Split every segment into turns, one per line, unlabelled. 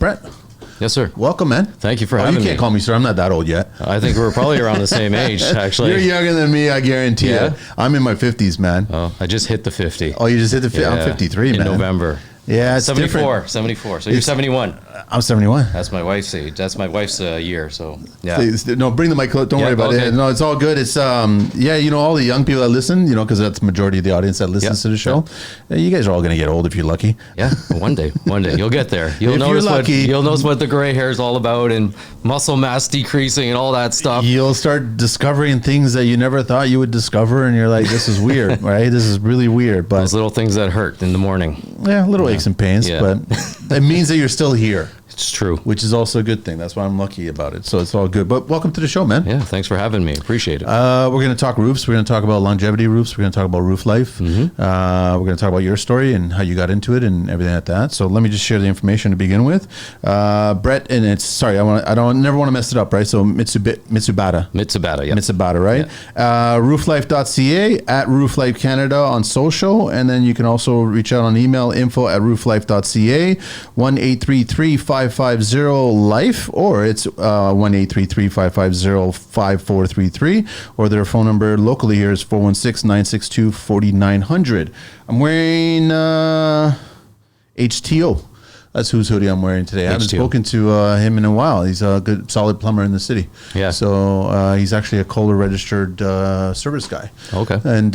Brett.
Yes, sir.
Welcome, man.
Thank you for having me.
You can't call me sir. I'm not that old yet.
I think we're probably around the same age, actually.
You're younger than me, I guarantee you. I'm in my 50s, man.
Oh, I just hit the 50.
Oh, you just hit the 50?
Yeah,
I'm 53, man.
In November.
Yeah, it's
74,
different.
74. So you're 71.
I'm 71.
That's my wife's age. That's my wife's year. So yeah.
No, bring the mic close. Don't worry about it. No, it's all good. It's all the young people that listen, because that's the majority of the audience that listens to the show. You guys are all going to get old if you're lucky.
Yeah, one day you'll get there. You'll notice what the gray hair is all about and muscle mass decreasing and all that stuff.
You'll start discovering things that you never thought you would discover, and you're like, this is weird, right? This is really weird. But
those little things that hurt in the morning.
Yeah, little aches and pains, but it means that you're still here.
It's true.
Which is also a good thing. That's why I'm lucky about it. So it's all good. But welcome to the show, man.
Yeah, thanks for having me. Appreciate it.
We're going to talk roofs. We're going to talk about longevity roofs. We're going to talk about roof life.
Mm-hmm.
We're going to talk about your story and how you got into it and everything like that. So let me just share the information to begin with. Brett, and I never want to mess it up, right? So Mitsubata.
Mitsubata, yeah.
Mitsubata, right? Yeah. Rooflife.ca, at Rooflife Canada on social. And then you can also reach out on email, info@rooflife.ca, 1-833-550-LIFE, or it's 1-833-550-5433, or their phone number locally here is 416-962-4900. I'm wearing HTO. That's whose hoodie I'm wearing today. I haven't spoken to him in a while. He's a good, solid plumber in the city.
Yeah.
So he's actually a Kohler registered service guy.
Okay.
And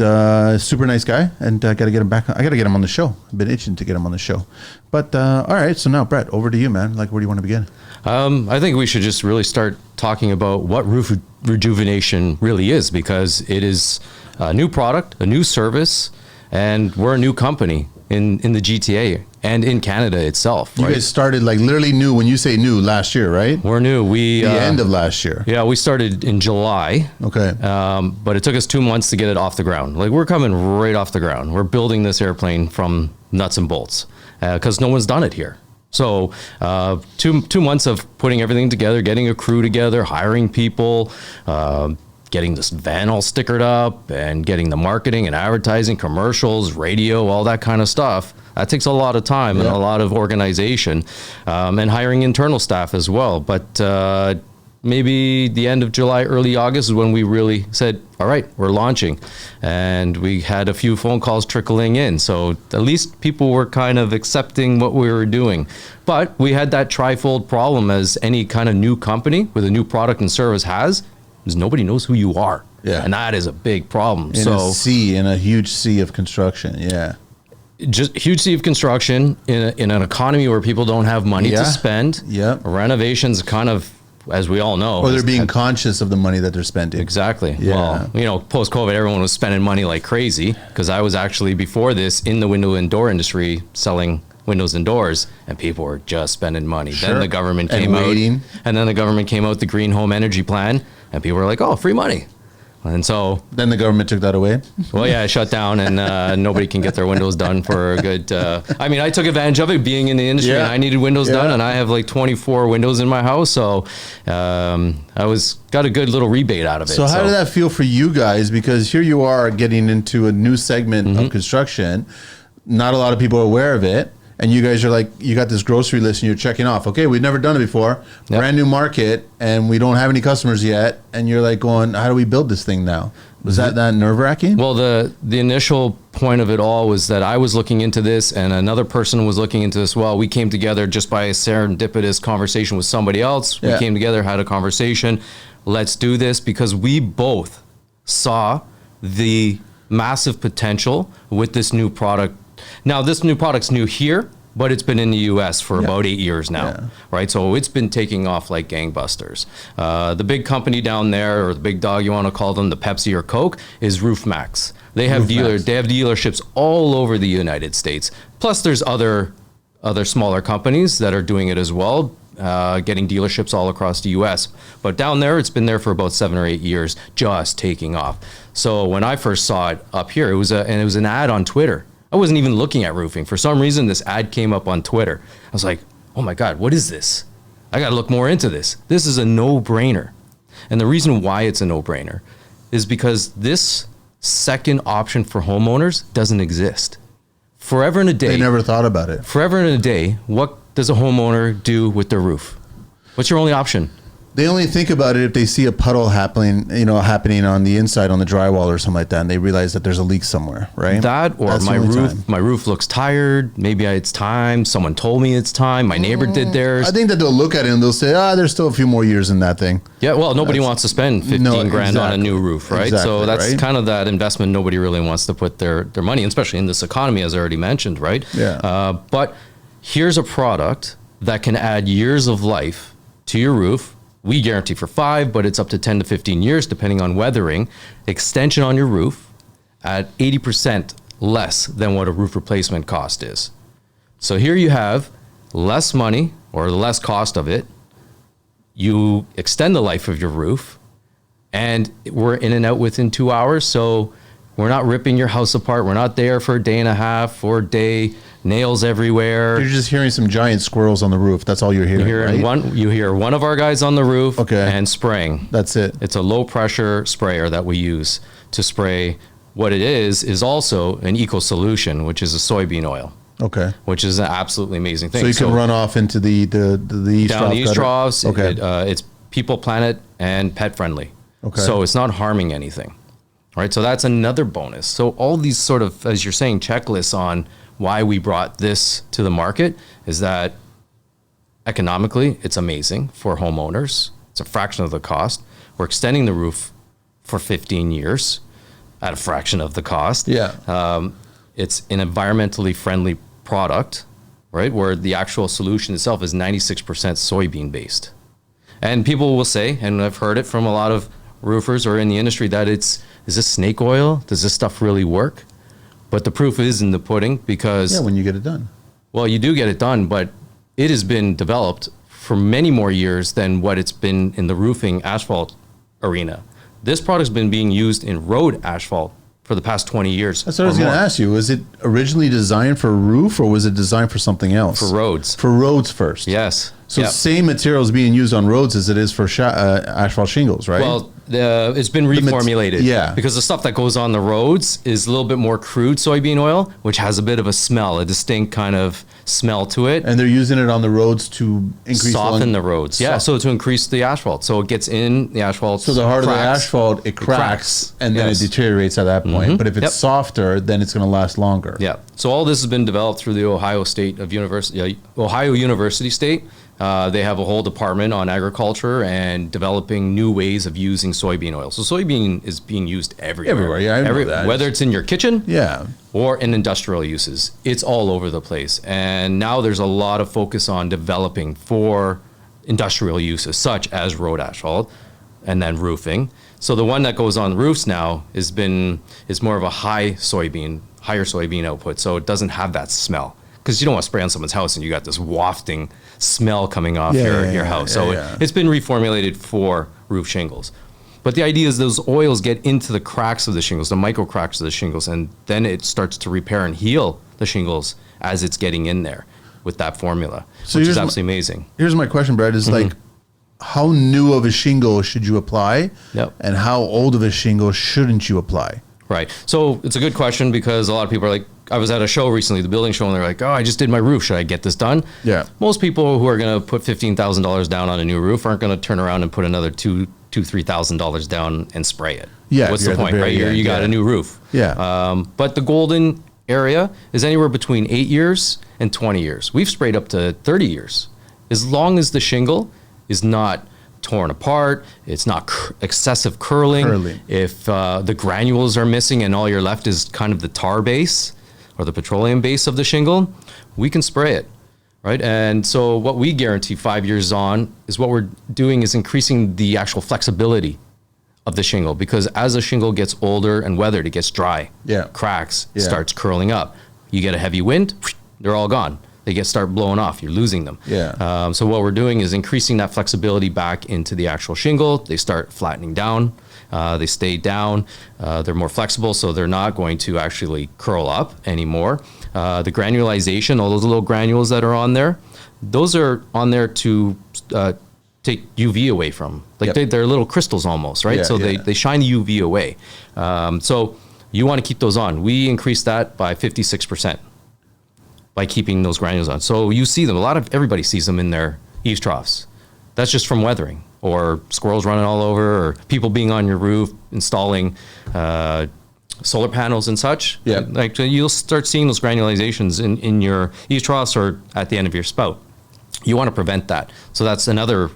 super nice guy. And I got to get him back. I got to get him on the show. I've been itching to get him on the show. But all right. So now, Brett, over to you, man. Like, where do you want to begin?
I think we should just really start talking about what roof rejuvenation really is, because it is a new product, a new service, and we're a new company in the GTA and in Canada itself.
You guys started like literally new, when you say new, last year, right?
We're new. The
end of last year.
Yeah, we started in July.
Okay.
But it took us 2 months to get it off the ground. Like, we're coming right off the ground. We're building this airplane from nuts and bolts because no one's done it here. So 2 months of putting everything together, getting a crew together, hiring people, getting this van all stickered up, and getting the marketing and advertising, commercials, radio, all that kind of stuff. That takes a lot of time and a lot of organization, and hiring internal staff as well. But maybe the end of July, early August is when we really said, all right, we're launching. And we had a few phone calls trickling in. So at least people were kind of accepting what we were doing. But we had that trifold problem, as any kind of new company with a new product and service has, is nobody knows who you are.
Yeah.
And that is a big problem.
In a huge sea of construction. Yeah.
Just a huge sea of construction in an economy where people don't have money to spend.
Yeah.
Renovations kind of, as we all know.
Or they're being conscious of the money that they're spending.
Exactly.
Yeah.
Well, post-COVID, everyone was spending money like crazy, because I was actually, before this, in the window and door industry selling windows and doors, and people were just spending money.
Sure.
Then the government came out. And then the government came out with the Green Home Energy Plan, and people were like, oh, free money. And so
then the government took that away.
Well, yeah, it shut down, and nobody can get their windows done for a good. I took advantage of it, being in the industry, and I needed windows done, and I have like 24 windows in my house, so I got a good little rebate out of it.
So how did that feel for you guys? Because here you are getting into a new segment of construction. Not a lot of people are aware of it. And you guys are like, you got this grocery list and you're checking off. Okay, we've never done it before. Yep. Brand new market, and we don't have any customers yet. And you're like going, how do we build this thing now? Was that nerve-wracking?
Well, the initial point of it all was that I was looking into this, and another person was looking into this. Well, we came together just by a serendipitous conversation with somebody else. We came together, had a conversation. Let's do this, because we both saw the massive potential with this new product. Now, this new product's new here, but it's been in the U.S. for about 8 years now, right? So it's been taking off like gangbusters. The big company down there, or the big dog, you want to call them, the Pepsi or Coke, is RoofMax. They have dealerships all over the United States. Plus, there's other smaller companies that are doing it as well, getting dealerships all across the U.S. But down there, it's been there for about 7 or 8 years, just taking off. So when I first saw it up here, it was an ad on Twitter. I wasn't even looking at roofing. For some reason, this ad came up on Twitter. I was like, oh my God, what is this? I got to look more into this. This is a no-brainer. And the reason why it's a no-brainer is because this second option for homeowners doesn't exist. Forever and a day.
They never thought about it.
Forever and a day, what does a homeowner do with their roof? What's your only option?
They only think about it if they see a puddle happening on the inside on the drywall or something like that, and they realize that there's a leak somewhere, right?
That, or
That's the
my
only
roof,
time.
my roof looks tired. Maybe it's time. Someone told me it's time. My neighbor did theirs.
I think that they'll look at it and they'll say, there's still a few more years in that thing.
Yeah, well, nobody wants to spend 15 grand on a new roof, right?
Exactly,
So that's
right?
kind of that investment nobody really wants to put their money in, especially in this economy, as I already mentioned, right?
Yeah.
But here's a product that can add years of life to your roof. We guarantee for 5, but it's up to 10 to 15 years, depending on weathering. Extension on your roof at 80% less than what a roof replacement cost is. So here you have less money, or the less cost of it. You extend the life of your roof, and we're in and out within 2 hours. So we're not ripping your house apart. We're not there for a day and a half or a day, nails everywhere.
You're just hearing some giant squirrels on the roof. That's all you're hearing, right?
You hear one of our guys on the roof,
Okay.
and spraying.
That's it.
It's a low pressure sprayer that we use to spray. What it is also an eco solution, which is a soybean oil,
Okay.
which is an absolutely amazing thing.
So you can run off into the east
down the east troughs.
Okay.
It's people, planet, and pet friendly.
Okay.
So it's not harming anything. Right. So that's another bonus. So all these sort of, as you're saying, checklists on why we brought this to the market is that economically it's amazing for homeowners. It's a fraction of the cost. We're extending the roof for 15 years at a fraction of the cost.
Yeah.
It's an environmentally friendly product, right? Where the actual solution itself is 96% soybean based. And people will say, and I've heard it from a lot of roofers or in the industry, that is this snake oil? Does this stuff really work? But the proof is in the pudding, because
Yeah, when you get it done.
well, you do get it done, but it has been developed for many more years than what it's been in the roofing asphalt arena. This product's been being used in road asphalt for the past 20 years.
That's what I was
or
going to
more.
ask you. Was it originally designed for a roof, or was it designed for something else?
For roads.
For roads first.
Yes.
So
Yep.
same materials being used on roads as it is for asphalt shingles, right?
Well, it's been reformulated.
yeah.
Because the stuff that goes on the roads is a little bit more crude soybean oil, which has a bit of a smell, a distinct kind of smell to it.
and they're using it on the roads to increase
Soften the roads. Yeah.
Soft-
So to increase the asphalt. So it gets in the asphalt.
So the harder the
cracks.
asphalt, it cracks, and then
Yes.
it deteriorates at that point. But if it's
Yep.
softer, then it's going to last longer.
Yeah. So all this has been developed through the Ohio University State. They have a whole department on agriculture and developing new ways of using soybean oil. So soybean is being used everywhere.
Everywhere, yeah, I know that.
Whether it's in your kitchen
Yeah.
or in industrial uses, it's all over the place. And now there's a lot of focus on developing for industrial uses, such as road asphalt and then roofing. So the one that goes on roofs now is more of a higher soybean output. So it doesn't have that smell. Because you don't want to spray on someone's house and you got this wafting smell coming off your house. So it's been reformulated for roof shingles. But the idea is those oils get into the cracks of the shingles, the micro cracks of the shingles, and then it starts to repair and heal the shingles as it's getting in there with that formula,
So
which
here's
is
my-
absolutely amazing.
Here's my question, Brad, is like, how new of a shingle should you apply?
Yep.
And how old of a shingle shouldn't you apply?
Right. So it's a good question, because a lot of people are like, I was at a show recently, the building show, and they're like, oh, I just did my roof. Should I get this done?
Yeah.
Most people who are going to put $15,000 down on a new roof aren't going to turn around and put another $3,000 down and spray it.
Yeah,
What's
you're
the
at the
point,
very
right?
end,
You got
yeah.
a new roof.
Yeah.
But the golden area is anywhere between 8 years and 20 years. We've sprayed up to 30 years. As long as the shingle is not torn apart, it's not excessive curling. If the granules are missing and all you're left is kind of the tar base or the petroleum base of the shingle, we can spray it, right? And so what we guarantee 5 years on is what we're doing is increasing the actual flexibility of the shingle, because as a shingle gets older and weathered, it gets dry, cracks,
Yeah.
starts curling up. You get a heavy wind, they're all gone. They start blowing off. You're losing them.
Yeah.
So what we're doing is increasing that flexibility back into the actual shingle. They start flattening down. They stay down. They're more flexible, so they're not going to actually curl up anymore. The granulization, all those little granules that are on there, those are on there to take UV away from. Like they're little crystals almost, right?
Yeah,
So
yeah.
they shine the UV away. So you want to keep those on. We increased that by 56%. by keeping those granules on. So you see them, everybody sees them in their eaves troughs. That's just from weathering, or squirrels running all over, or people being on your roof, installing solar panels and such.
Yeah.
Like you'll start seeing those granulations in your eaves troughs or at the end of your spout. You want to prevent that. So that's another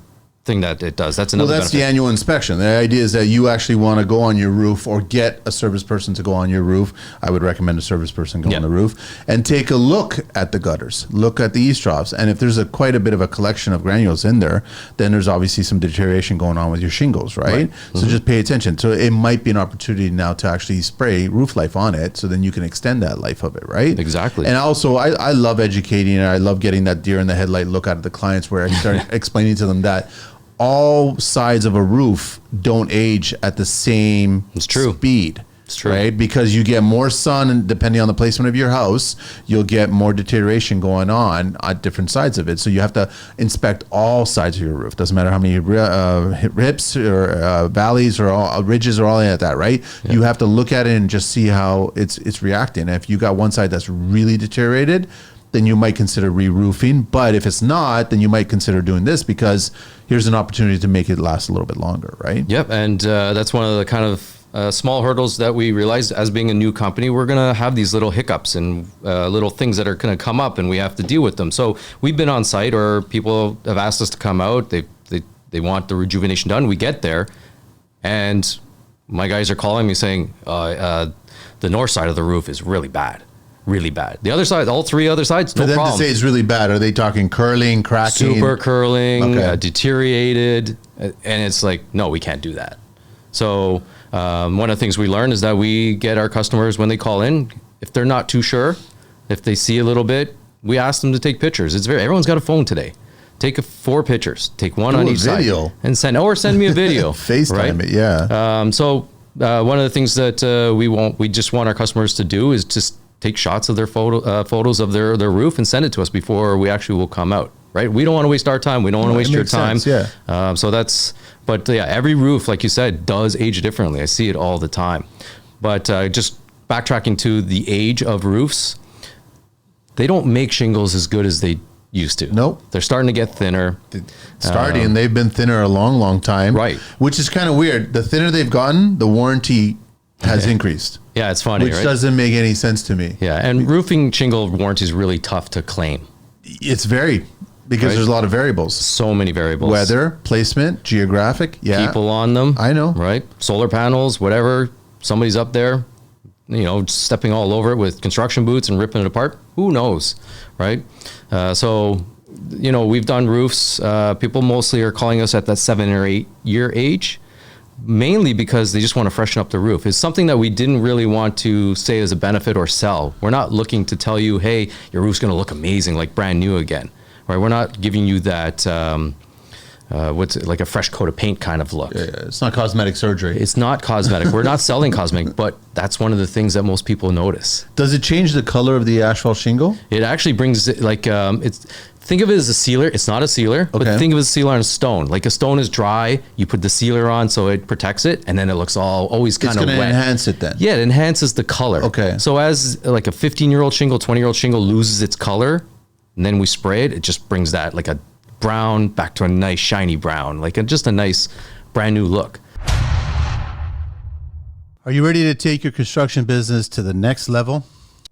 thing that it does. That's another
Well, that's
benefit.
the annual inspection. The idea is that you actually want to go on your roof or get a service person to go on your roof. I would recommend a service person go on the roof and take a look at the gutters, look at the eaves troughs. And if there's quite a bit of a collection of granules in there, then there's obviously some deterioration going on with your shingles, right? So just pay attention. So it might be an opportunity now to actually spray Roof Life on it, so then you can extend that life of it, right?
Exactly.
And also, I love educating, and I love getting that deer in the headlight look out of the clients, where I start explaining to them that all sides of a roof don't age at the same speed.
It's true.
Right? Because you get more sun, and depending on the placement of your house, you'll get more deterioration going on at different sides of it. So you have to inspect all sides of your roof. Doesn't matter how many rips or valleys or all, ridges or all of that, right? Yeah. You have to look at it and just see how it's reacting. And if you got one side that's really deteriorated, then you might consider re-roofing. But if it's not, then you might consider doing this, because here's an opportunity to make it last a little bit longer, right?
Yep, and that's one of the kind of small hurdles that we realized as being a new company. We're going to have these little hiccups and little things that are going to come up, and we have to deal with them. So we've been on site, or people have asked us to come out. They want the rejuvenation done. We get there, and my guys are calling me saying, the north side of the roof is really bad. Really bad. The other side, all three other sides, no
problem. For them
problem.
to say it's really bad, are they talking curling, cracking?
Super curling, deteriorated, and it's like, no, we can't do that. So one of the things we learned is that we get our customers, when they call in, if they're not too sure, if they see a little bit, we ask them to take pictures. Everyone's got a phone today. Take 4 pictures, take one on each side, and send me a video.
FaceTime it, yeah.
So one of the things that we just want our customers to do is just take shots of their photos of their roof and send it to us before we actually will come out, right? We don't want to waste our time. We don't want to waste your time.
Sense, yeah.
But every roof, like you said, does age differently. I see it all the time. But just backtracking to the age of roofs, they don't make shingles as good as they used to.
Nope.
They're starting to get thinner.
They've been thinner a long, long time.
Right.
Which is kind of weird. The thinner they've gotten, the warranty has increased.
Yeah, it's funny,
which
right?
doesn't make any sense to me.
Yeah, and roofing shingle warranty is really tough to claim.
It's because there's a lot of variables.
So many variables.
Weather, placement, geographic,
people on them.
I know.
Right? Solar panels, whatever. Somebody's up there, stepping all over it with construction boots and ripping it apart. Who knows, right? So, we've done roofs. People mostly are calling us at that 7 or 8 year age, mainly because they just want to freshen up the roof. It's something that we didn't really want to say as a benefit or sell. We're not looking to tell you, hey, your roof's going to look amazing, like brand new again, right? We're not giving you that, like a fresh coat of paint kind of look.
Yeah, it's not cosmetic surgery.
It's not cosmetic. We're not selling cosmetic, but that's one of the things that most people notice.
Does it change the color of the asphalt shingle?
It actually brings it think of it as a sealer. It's not a sealer, but think of it as a sealer on a stone. Like a stone is dry, you put the sealer on so it protects it, and then it looks always kind of wet. It's going to
enhance it then.
Yeah, it enhances the color.
Okay.
So as like a 15-year-old shingle, 20-year-old shingle loses its color, and then we spray it, it just brings that like a brown back to a nice shiny brown, like just a nice brand new look.
Are you ready to take your construction business to the next level?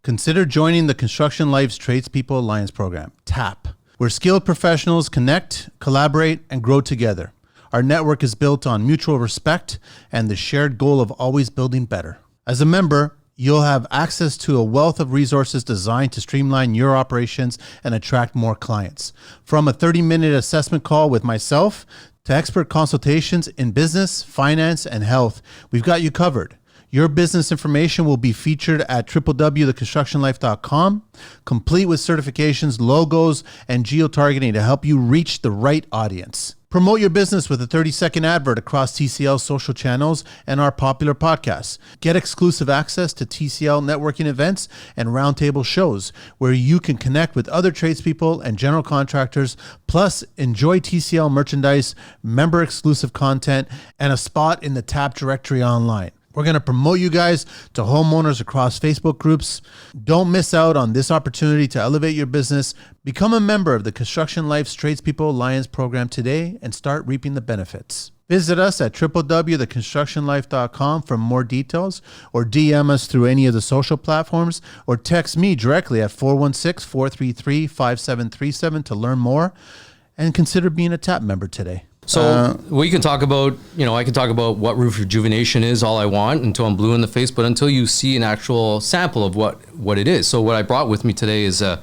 Consider joining the Construction Life's Tradespeople Alliance program, TAP, where skilled professionals connect, collaborate, and grow together. Our network is built on mutual respect and the shared goal of always building better. As a member, you'll have access to a wealth of resources designed to streamline your operations and attract more clients. From a 30-minute assessment call with myself to expert consultations in business, finance, and health, we've got you covered. Your business information will be featured at www.theconstructionlife.com, complete with certifications, logos, and geo-targeting to help you reach the right audience. Promote your business with a 30-second advert across TCL's social channels and our popular podcasts. Get exclusive access to TCL networking events and roundtable shows where you can connect with other tradespeople and general contractors, plus enjoy TCL merchandise, member-exclusive content, and a spot in the TAP directory online. We're going to promote you guys to homeowners across Facebook groups. Don't miss out on this opportunity to elevate your business. Become a member of the Construction Life's Tradespeople Alliance program today and start reaping the benefits. Visit us at www.theconstructionlife.com for more details, or DM us through any of the social platforms, or text me directly at 416-433-5737 to learn more, and consider being a TAP member today.
So we can talk about, I can talk about what roof rejuvenation is all I want until I'm blue in the face, but until you see an actual sample of what it is. So what I brought with me today is a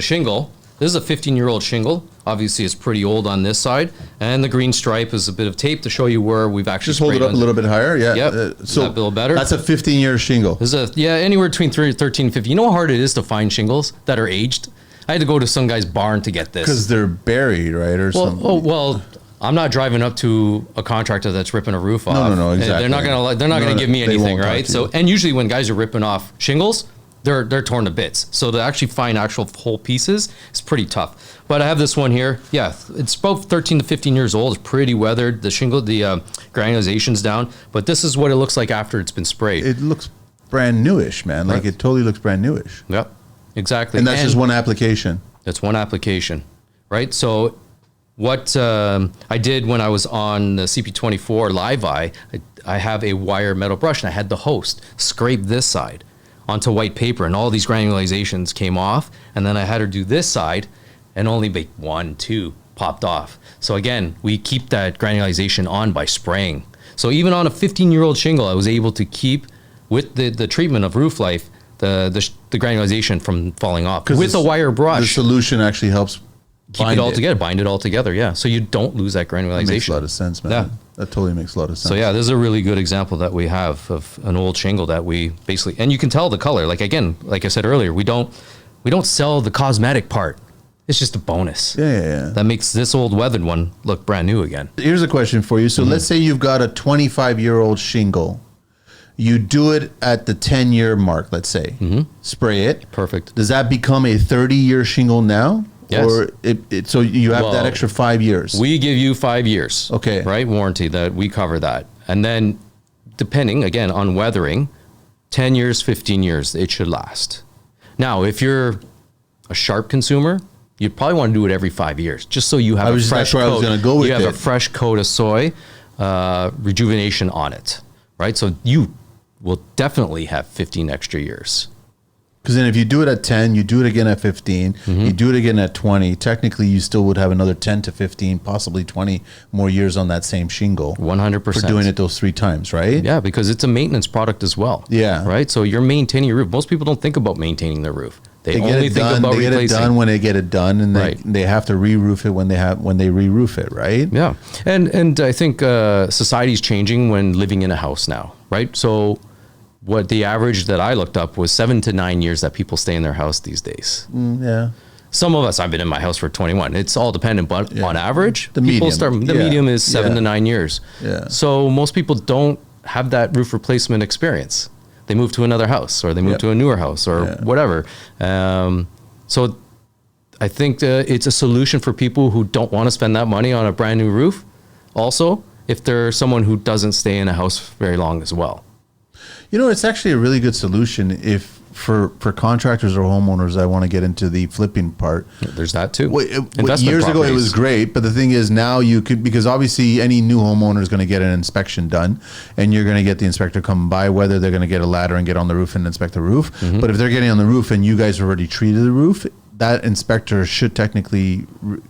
shingle. This is a 15-year-old shingle. Obviously, it's pretty old on this side. And the green stripe is a bit of tape to show you where we've actually
just hold it up a little bit higher. Yeah.
Yep. So a little better.
That's a 15-year shingle.
This is anywhere between 13 and 50. You know how hard it is to find shingles that are aged? I had to go to some guy's barn to get this.
Because they're buried, right? Or something.
Well, I'm not driving up to a contractor that's ripping a roof off.
No, exactly.
They're not gonna give me anything, right? So, and usually when guys are ripping off shingles, they're torn to bits. So to actually find actual whole pieces is pretty tough. But I have this one here. Yeah, it's about 13 to 15 years old. It's pretty weathered. The shingle, the granulation's down. But this is what it looks like after it's been sprayed.
It looks brand newish, man. Like it totally looks brand newish.
Yep, exactly.
And that's just one application.
That's one application, right? So what I did when I was on the CP24 Live Eye, I have a wire metal brush, and I had the host scrape this side onto white paper, and all these granulations came off, and then I had her do this side, and only like 1, 2 popped off. So again, we keep that granulation on by spraying. So even on a 15-year-old shingle, I was able to keep, with the treatment of Roof Life, the granulation from falling off with a wire brush.
The solution actually helps
bind it all together. Yeah. So you don't lose that granulation.
That makes a lot of sense, man. Yeah. That totally makes a lot of sense.
So yeah, this is a really good example that we have of an old shingle that we basically, and you can tell the color. Like again, like I said earlier, we don't sell the cosmetic part. It's just a bonus.
Yeah.
That makes this old weathered one look brand new again.
Here's a question for you. So let's say you've got a 25-year-old shingle. You do it at the 10-year mark, let's say. Spray it.
Perfect.
Does that become a 30-year shingle now?
Yes.
Or so you have that extra 5 years?
We give you 5 years.
Okay.
Right? Warranty that we cover that. And then depending, again, on weathering, 10 years, 15 years, it should last. Now, if you're a sharp consumer, you'd probably want to do it every 5 years, just so you have a fresh coat.
I was going to go with
you have a fresh coat of soy rejuvenation on it, right? So you will definitely have 15 extra years.
Because then if you do it at 10, you do it again at 15, you do it again at 20, technically you still would have another 10 to 15, possibly 20 more years on that same shingle.
100%.
For doing it those 3 times, right?
Yeah, because it's a maintenance product as well.
Yeah.
Right? So you're maintaining your roof. Most people don't think about maintaining their roof. They only think about replacing.
They get it done when they get it done, and they have to re-roof it when they re-roof it, right?
Yeah. And I think society's changing when living in a house now, right? So what the average that I looked up was 7 to 9 years that people stay in their house these days.
Yeah.
Some of us, I've been in my house for 21. It's all dependent, but on average,
the
medium is 7 to 9 years.
Yeah.
So most people don't have that roof replacement experience. They move to another house, or they move to a newer house, or whatever. So I think it's a solution for people who don't want to spend that money on a brand new roof. Also, if they're someone who doesn't stay in a house very long as well.
You know, it's actually a really good solution if for contractors or homeowners that want to get into the flipping part.
There's that too.
Years ago, it was great, but the thing is now you could, because obviously any new homeowner is going to get an inspection done, and you're going to get the inspector come by, whether they're going to get a ladder and get on the roof and inspect the roof. But if they're getting on the roof and you guys already treated the roof, that inspector should technically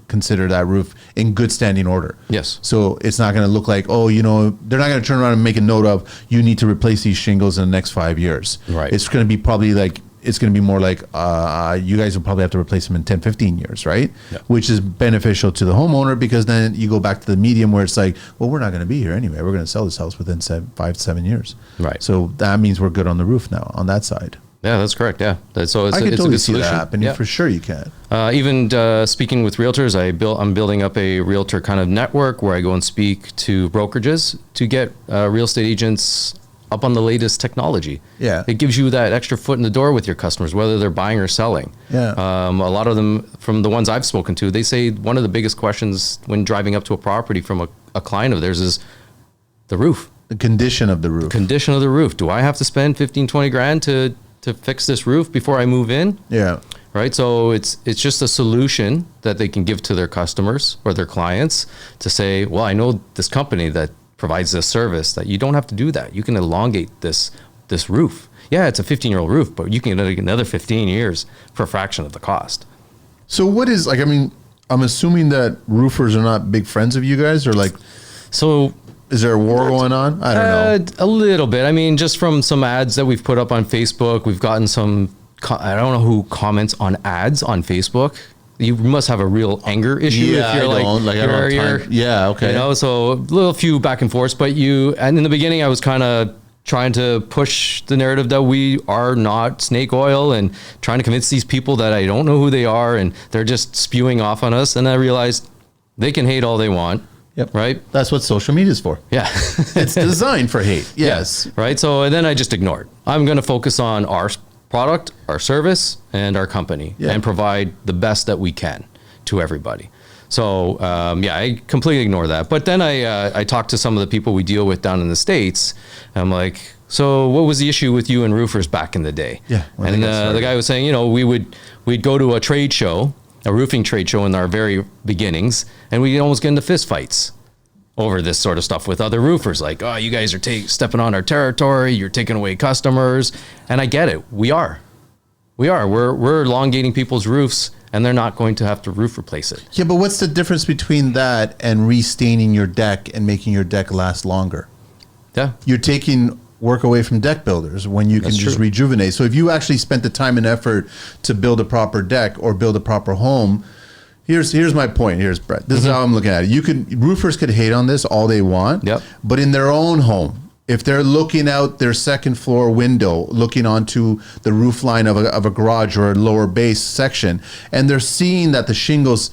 consider that roof in good standing order.
Yes.
So it's not going to look like, they're not going to turn around and make a note of, you need to replace these shingles in the next 5 years.
Right.
It's going to be probably like, it's going to be more like, you guys will probably have to replace them in 10, 15 years, right?
Yeah.
Which is beneficial to the homeowner, because then you go back to the medium where it's like, well, we're not going to be here anyway. We're going to sell this house within 5 to 7 years.
Right.
So that means we're good on the roof now on that side.
Yeah, that's correct. Yeah, so it's,
I can
it's
totally
a good
see
solution.
that happening. For sure, you can.
Even speaking with realtors, I'm building up a realtor kind of network where I go and speak to brokerages to get real estate agents up on the latest technology.
Yeah,
it gives you that extra foot in the door with your customers, whether they're buying or selling.
Yeah,
a lot of them, from the ones I've spoken to, they say one of the biggest questions when driving up to a property from a client of theirs is the roof.
The condition of the roof.
Condition of the roof. Do I have to spend 15, 20 grand to fix this roof before I move in?
Yeah.
Right. So it's just a solution that they can give to their customers or their clients to say, well, I know this company that provides this service that you don't have to do that. You can elongate this roof. Yeah, it's a 15-year-old roof, but you can get another 15 years for a fraction of the cost.
So what is, like, I mean, I'm assuming that roofers are not big friends of you guys, or like,
so
is there a war going on? I don't know.
A little bit. I mean, just from some ads that we've put up on Facebook, we've gotten some, I don't know who comments on ads on Facebook. You must have a real anger issue if you're
yeah, okay.
You know, so a little few back and forth, but and in the beginning I was kind of trying to push the narrative that we are not snake oil and trying to convince these people that I don't know who they are and they're just spewing off on us. And I realized they can hate all they want.
Yep.
Right.
That's what social media is for.
Yeah.
It's designed for hate. Yes.
Yeah, right. So and then I just ignored. I'm going to focus on our product, our service, and our company, and provide the best that we can to everybody. So I completely ignore that. But then I talked to some of the people we deal with down in the States. And I'm like, so what was the issue with you and roofers back in the day?
Yeah.
And the guy was saying, you know, we'd go to a trade show, a roofing trade show in our very beginnings, and we'd almost get into fist fights over this sort of stuff with other roofers. Like, oh, you guys are stepping on our territory. You're taking away customers. And I get it. We're elongating people's roofs, and they're not going to have to roof replace it.
Yeah, but what's the difference between that and restaining your deck and making your deck last longer?
Yeah.
You're taking work away from deck builders when you can just rejuvenate. So if you actually spent the time and effort to build a proper deck or build a proper home, here's my point. Here's Brett. This is how I'm looking at it. Roofers could hate on this all they want, but in their own home, if they're looking out their second floor window, looking onto the roof line of a garage or a lower base section, and they're seeing that the shingles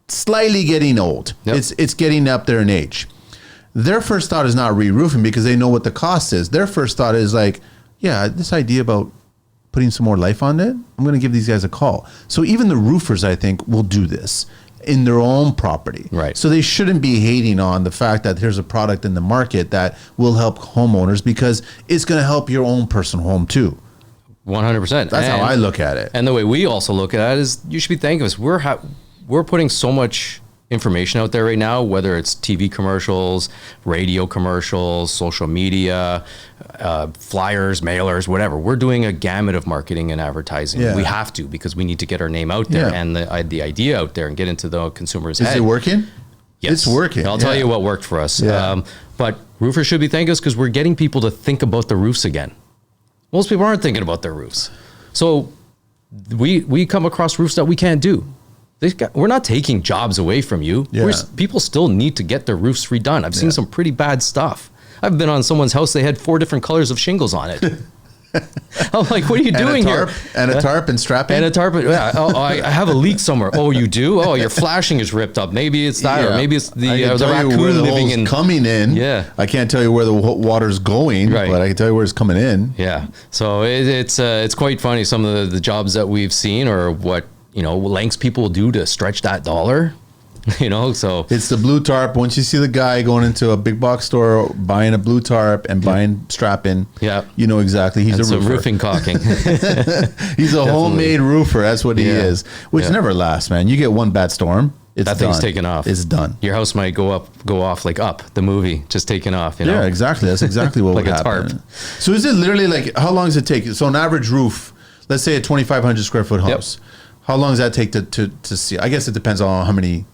slightly getting old, it's getting up there in age. Their first thought is not re-roofing because they know what the cost is. Their first thought is like, yeah, this idea about putting some more life on it, I'm going to give these guys a call. So even the roofers, I think, will do this in their own property.
Right.
So they shouldn't be hating on the fact that there's a product in the market that will help homeowners because it's going to help your own personal home too.
100%.
That's how I look at it.
And the way we also look at it is you should be thanking us. We're putting so much information out there right now, whether it's TV commercials, radio commercials, social media, flyers, mailers, whatever. We're doing a gamut of marketing and advertising. We have to because we need to get our name out there and the idea out there and get into the consumer's head.
Is it working?
Yes.
It's working.
I'll tell you what worked for us. But roofers should be thanking us because we're getting people to think about the roofs again. Most people aren't thinking about their roofs. So we come across roofs that we can't do. We're not taking jobs away from you. People still need to get their roofs redone. I've seen some pretty bad stuff. I've been on someone's house. They had 4 different colors of shingles on it. I'm like, what are you doing here?
And a tarp and strapping?
And a tarp. Yeah. Oh, I have a leak somewhere. Oh, you do? Oh, your flashing is ripped up. Maybe it's that, or maybe it's the raccoon living in.
Coming in.
Yeah.
I can't tell you where the water's going, but I can tell you where it's coming in.
Yeah. So it's quite funny. Some of the jobs that we've seen or what, lengths people will do to stretch that dollar, so.
It's the blue tarp. Once you see the guy going into a big box store, buying a blue tarp and buying strapping, you know exactly. He's a roofer.
Roofing caulking.
He's a homemade roofer. That's what he is, which never lasts, man. You get one bad storm, that thing's
taken off.
It's done.
Your house might go off like Up, the movie, just taking off.
Yeah, exactly. That's exactly what
like
would
a
happen.
tarp.
So is it literally like, how long does it take? So an average roof, let's say a 2,500 square foot house. How long does that take to see? I guess it depends on how many.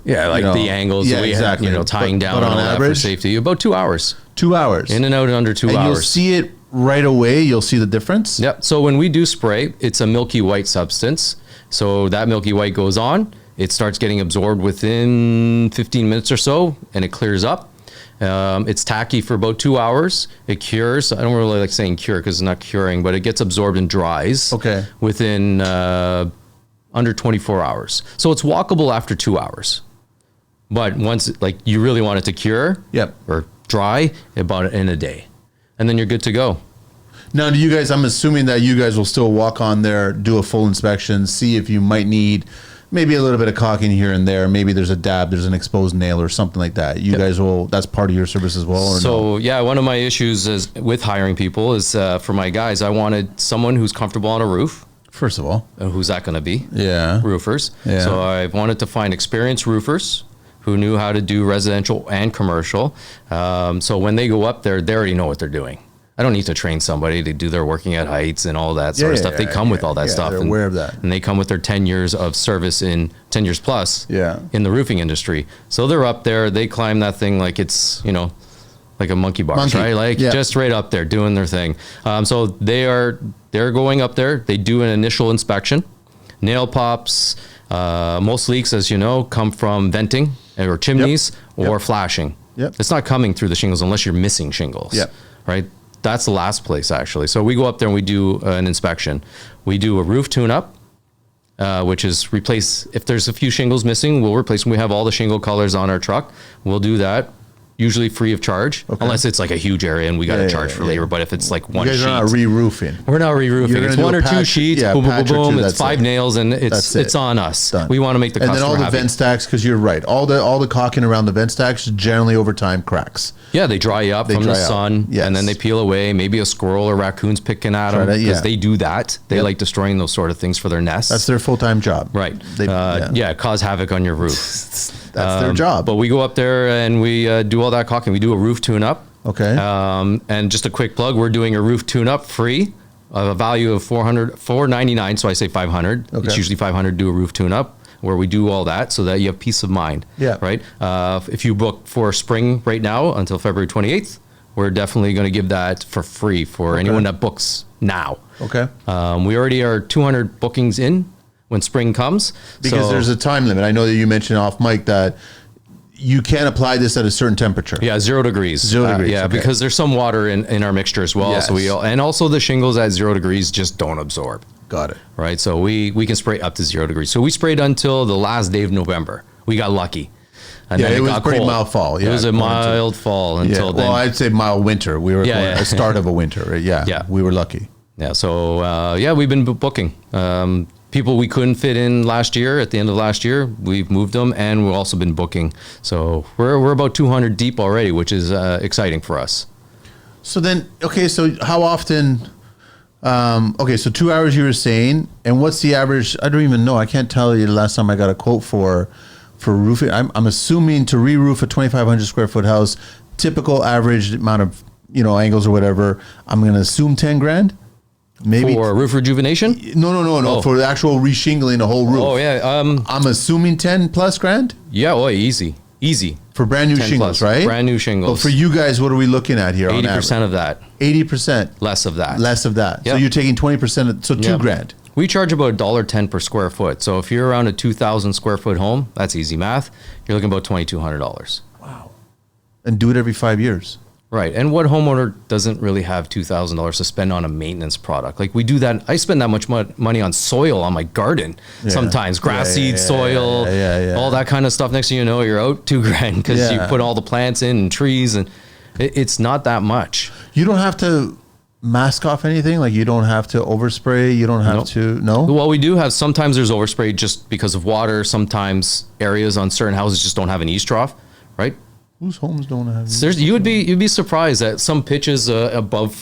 Yeah, like the angles.
Yeah, exactly.
Tying down
on
all
average,
that for safety. About 2 hours.
2 hours.
In and out in under 2 hours.
You'll see it right away. You'll see the difference.
Yep. So when we do spray, it's a milky white substance. So that milky white goes on. It starts getting absorbed within 15 minutes or so, and it clears up. It's tacky for about 2 hours. It cures. I don't really like saying cure because it's not curing, but it gets absorbed and dries.
Okay.
Within under 24 hours. So it's walkable after 2 hours. But once you really want it to cure or dry, about in a day. And then you're good to go.
Now, I'm assuming that you guys will still walk on there, do a full inspection, see if you might need maybe a little bit of caulking here and there. Maybe there's a dab, there's an exposed nail or something like that. You guys will, that's part of your service as well, or
so
no?
yeah, one of my issues is with hiring people is for my guys, I wanted someone who's comfortable on a roof.
First of all.
And who's that going to be?
Yeah.
Roofers.
Yeah.
So I wanted to find experienced roofers who knew how to do residential and commercial. So when they go up there, they already know what they're doing. I don't need to train somebody to do their working at heights and all that sort of stuff. They come with all that stuff.
They're aware of that.
And they come with their 10 years of service in 10 years plus in the roofing industry. So they're up there, they climb that thing like it's, you know, like a monkey bars, right? Like just right up there doing their thing. So they're going up there. They do an initial inspection, nail pops. Most leaks, as you know, come from venting or chimneys or flashing. It's not coming through the shingles unless you're missing shingles, right? That's the last place actually. So we go up there and we do an inspection. We do a roof tune-up, which is replace, if there's a few shingles missing, we'll replace them. We have all the shingle colors on our truck. We'll do that. Usually free of charge, unless it's like a huge area and we got to charge for labor. But if it's like one sheet,
you guys are not re-roofing.
We're not re-roofing. It's one or two sheets, boom, boom, boom. It's 5 nails, and it's on us.
Done.
We want to make the customer happy.
And then all the vent stacks, because you're right, all the caulking around the vent stacks generally over time cracks.
Yeah, they dry up from the sun, and then they peel away. Maybe a squirrel or raccoon's picking at them because they do that. They like destroying those sort of things for their nests.
That's their full-time job.
Right. Cause havoc on your roof.
That's their job.
But we go up there and we do all that caulking. We do a roof tune-up.
Okay.
And just a quick plug, we're doing a roof tune-up free of a value of $499. So I say $500. It's usually $500 to do a roof tune-up, where we do all that so that you have peace of mind. Right. If you book for spring right now until February 28th, we're definitely going to give that for free for anyone that books now.
Okay.
We already are 200 bookings in when spring comes.
Because there's a time limit. I know that you mentioned off mic that you can't apply this at a certain temperature.
Yeah, 0 degrees. 0 degrees. Because there's some water in our mixture as well. So and also the shingles at 0 degrees just don't absorb.
Got it.
Right. So we can spray up to 0 degrees. So we sprayed until the last day of November. We got lucky. And then
it was pretty
cold.
mild fall. Yeah,
it was a mild fall until then.
Well, I'd say mild winter. We were a start of a winter. Right? Yeah. We were lucky.
Yeah. So we've been booking. People we couldn't fit in last year, at the end of last year, we've moved them, and we've also been booking. So we're about 200 deep already, which is exciting for us.
So then, so how often, so 2 hours you were saying, and what's the average? I don't even know. I can't tell you the last time I got a quote for roofing. I'm assuming to re-roof a 2,500 square foot house, typical average amount of, angles or whatever, I'm going to assume 10 grand. Maybe
for roof rejuvenation?
No. For the actual reshingling a whole roof.
Oh yeah.
I'm assuming 10 plus grand.
Yeah. Oh, easy for
brand new shingles, right?
Brand new shingles.
But for you guys, what are we looking at here?
80% of that.
80%.
Less of that.
Yep. So you're taking 20%. So $2 grand.
We charge about $1.10 per square foot. So if you're around a 2,000 square foot home, that's easy math. You're looking about $2,200.
Wow. And do it every 5 years.
Right. And what homeowner doesn't really have $2,000 to spend on a maintenance product? Like we do that. I spend that much money on soil on my garden. Sometimes grass seed, soil, all that kind of stuff. Next thing you know, you're out $2 grand because you put all the plants in and trees, and it's not that much.
You don't have to mask off anything. Like you don't have to overspray. You don't have to. No.
Well, we do have. Sometimes there's overspray just because of water. Sometimes areas on certain houses just don't have an east trough, right?
Whose homes don't have?
You'd be surprised that some pitches above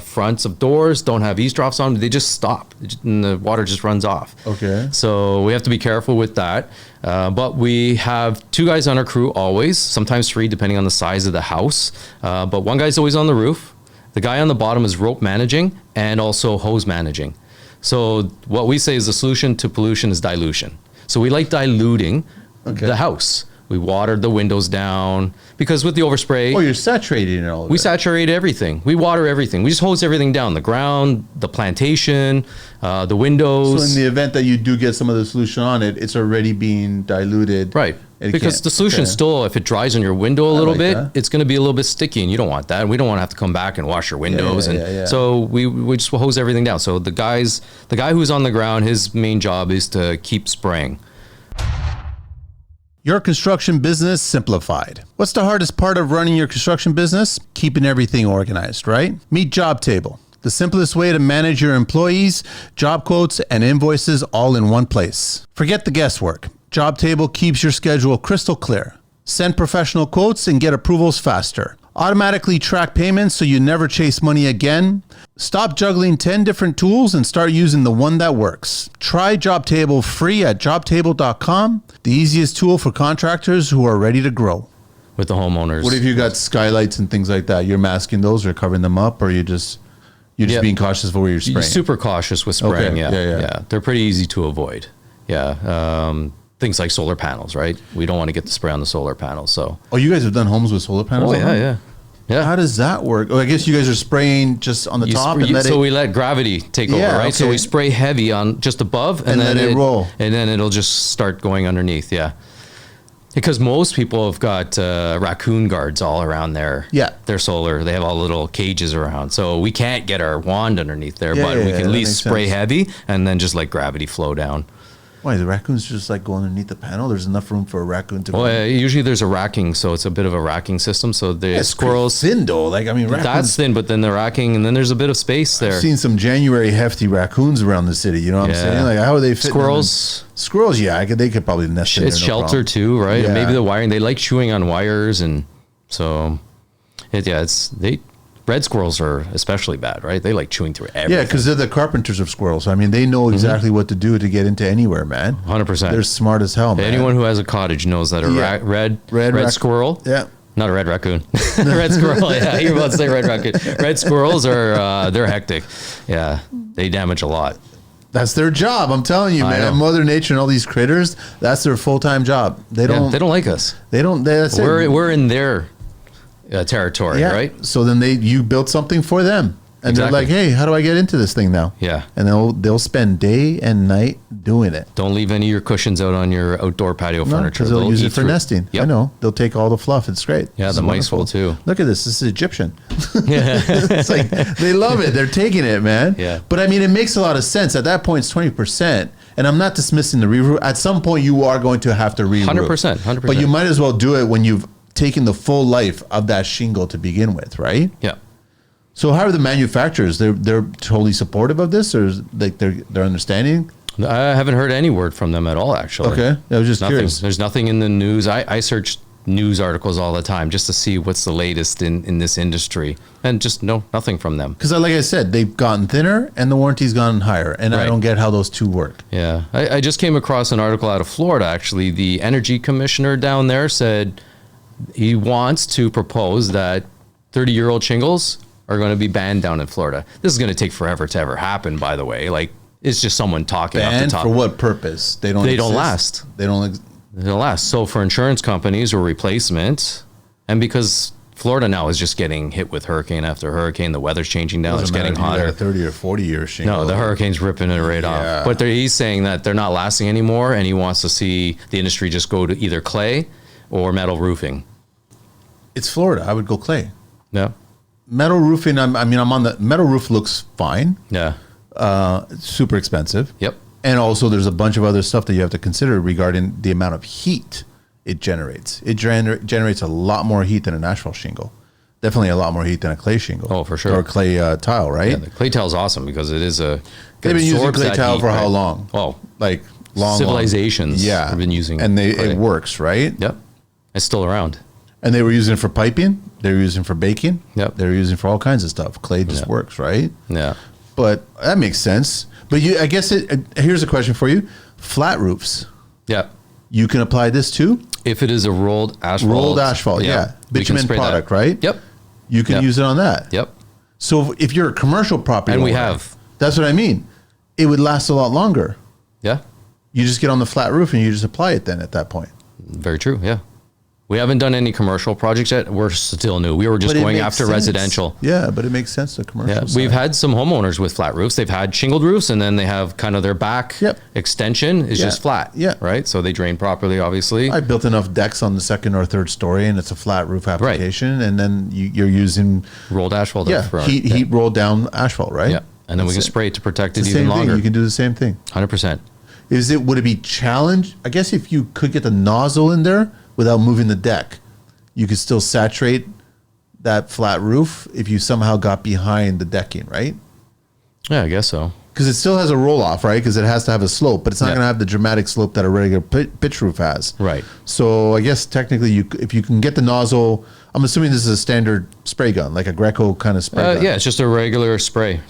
fronts of doors don't have eaves troughs on them. They just stop, and the water just runs off.
Okay.
So we have to be careful with that. But we have 2 guys on our crew always, sometimes 3 depending on the size of the house. But one guy's always on the roof. The guy on the bottom is rope managing and also hose managing. So what we say is the solution to pollution is dilution. So we like diluting the house. We watered the windows down because with the overspray.
Oh, you're saturating it all.
We saturate everything. We water everything. We just hose everything down. The ground, the plantation, the windows.
So in the event that you do get some of the solution on it, it's already being diluted.
Right. Because the solution still, if it dries on your window a little bit, it's going to be a little bit sticky, and you don't want that. We don't want to have to come back and wash your windows. So we just hose everything down. So the guy who's on the ground, his main job is to keep spraying.
Your construction business simplified. What's the hardest part of running your construction business? Keeping everything organized, right? Meet Job Table, the simplest way to manage your employees, job quotes, and invoices all in one place. Forget the guesswork. JobTable keeps your schedule crystal clear. Send professional quotes and get approvals faster. Automatically track payments so you never chase money again. Stop juggling 10 different tools and start using the one that works. Try JobTable free at jobtable.com, the easiest tool for contractors who are ready to grow.
With the homeowners.
What if you got skylights and things like that? You're masking those or covering them up, or you're just being cautious for where you're spraying?
You're super cautious with spraying,
Okay.
yeah. They're pretty easy to avoid. Yeah. Things like solar panels, right? We don't want to get the spray on the solar panels. So.
Oh, you guys have done homes with solar panels?
Oh, yeah.
How does that work? Oh, I guess you guys are spraying just on the top and
we let gravity take over, right? Okay. So we spray heavy on just above and then it roll. And then it'll just start going underneath, yeah. Because most people have got raccoon guards all around their solar. They have all little cages around. So we can't get our wand underneath there, but we can at least spray heavy and then just let gravity flow down.
Why, the raccoons just like go underneath the panel? There's enough room for a raccoon to go.
Well, usually there's a racking, so it's a bit of a racking system. So the squirrels.
Thin though. Like, I mean, raccoons.
That's thin, but then the racking, and then there's a bit of space there.
I've seen some January hefty raccoons around the city. You know what I'm saying? Like, how are they fitting? Squirrels, yeah. They could probably nest in there.
It's shelter too, right? Yeah. And maybe the wiring, they like chewing on wires. And so, red squirrels are especially bad, right? They like chewing through everything.
Yeah, because they're the carpenters of squirrels. I mean, they know exactly what to do to get into anywhere, man.
100%.
They're smart as hell, man.
Anyone who has a cottage knows that a red squirrel.
Yeah.
Not a red raccoon. Red squirrel. Yeah, you're about to say red raccoon. Red squirrels are they're hectic. Yeah, they damage a lot.
That's their job. I'm telling you, man. Mother Nature and all these critters, that's their full-time job. They don't
like us.
They don't.
We're in their territory, right?
So then you built something for them, and they're like, "Hey, how do I get into this thing now?"
Yeah,
and they'll spend day and night doing it.
Don't leave any of your cushions out on your outdoor patio furniture.
Because they'll use it for nesting. Yep. I know. They'll take all the fluff. It's great.
Yeah, the mice will too.
Look at this. This is Egyptian. It's like they love it. They're taking it, man.
Yeah.
But I mean, it makes a lot of sense. At that point, it's 20%. And I'm not dismissing the re-roof. At some point, you are going to have to re-roof.
100%.
But you might as well do it when you've taken the full life of that shingle to begin with, right?
Yeah.
So how are the manufacturers? They're totally supportive of this, or like they're understanding?
I haven't heard any word from them at all, actually.
Okay. I was just curious.
There's nothing in the news. I search news articles all the time just to see what's the latest in this industry, and just nothing from them.
Because like I said, they've gotten thinner and the warranty's gone higher, and I don't get how those two work.
Yeah. I just came across an article out of Florida, actually. The energy commissioner down there said he wants to propose that 30-year-old shingles are going to be banned down in Florida. This is going to take forever to ever happen, by the way. Like, it's just someone talking off the top.
For what purpose? They don't
last.
They don't
last. So for insurance companies or replacement, and because Florida now is just getting hit with hurricane after hurricane, the weather's changing down, it's getting hotter.
30 or 40 year shingle.
No, the hurricane's ripping it right off. But he's saying that they're not lasting anymore, and he wants to see the industry just go to either clay or metal roofing.
It's Florida. I would go clay.
Yeah.
Metal roofing, I'm on the metal roof, looks fine.
Yeah.
It's super expensive.
Yep.
And also there's a bunch of other stuff that you have to consider regarding the amount of heat it generates. It generates a lot more heat than an asphalt shingle. Definitely a lot more heat than a clay shingle.
Oh, for sure.
Or a clay tile, right?
Yeah, the clay tile is awesome because it is a...
They've been using clay tile for how long?
Oh,
like long
civilizations have been using
and it works, right?
Yep. It's still around.
And they were using it for piping. They were using it for baking.
Yep.
They were using it for all kinds of stuff. Clay just works, right?
Yeah.
But that makes sense. But I guess here's a question for you. Flat roofs.
Yeah.
You can apply this too?
If it is a rolled asphalt.
Rolled asphalt, yeah. Bitumen product, right?
Yep.
You can use it on that.
Yep.
So if you're a commercial property
and
owner,
we have.
That's what I mean. It would last a lot longer.
Yeah.
You just get on the flat roof and you just apply it then at that point.
Very true, yeah. We haven't done any commercial projects yet. We're still new. We were just going after residential.
Yeah, but it makes sense, the commercial side.
We've had some homeowners with flat roofs. They've had shingled roofs, and then they have kind of their back extension is just flat.
Yeah.
Right? So they drain properly, obviously.
I built enough decks on the second or third story, and it's a flat roof application, and then you're using...
Rolled asphalt.
Heat rolled down asphalt, right?
Yeah, and then we can spray it to protect it even longer.
You can do the same thing.
100%.
Would it be challenged? I guess if you could get the nozzle in there without moving the deck, you could still saturate that flat roof if you somehow got behind the decking, right?
Yeah, I guess so.
Because it still has a roll off, right? Because it has to have a slope, but it's not going to have the dramatic slope that a regular pitch roof has.
Right.
So I guess technically, if you can get the nozzle, I'm assuming this is a standard spray gun, like a Greco kind of spray gun.
Yeah, it's just a regular sprayer.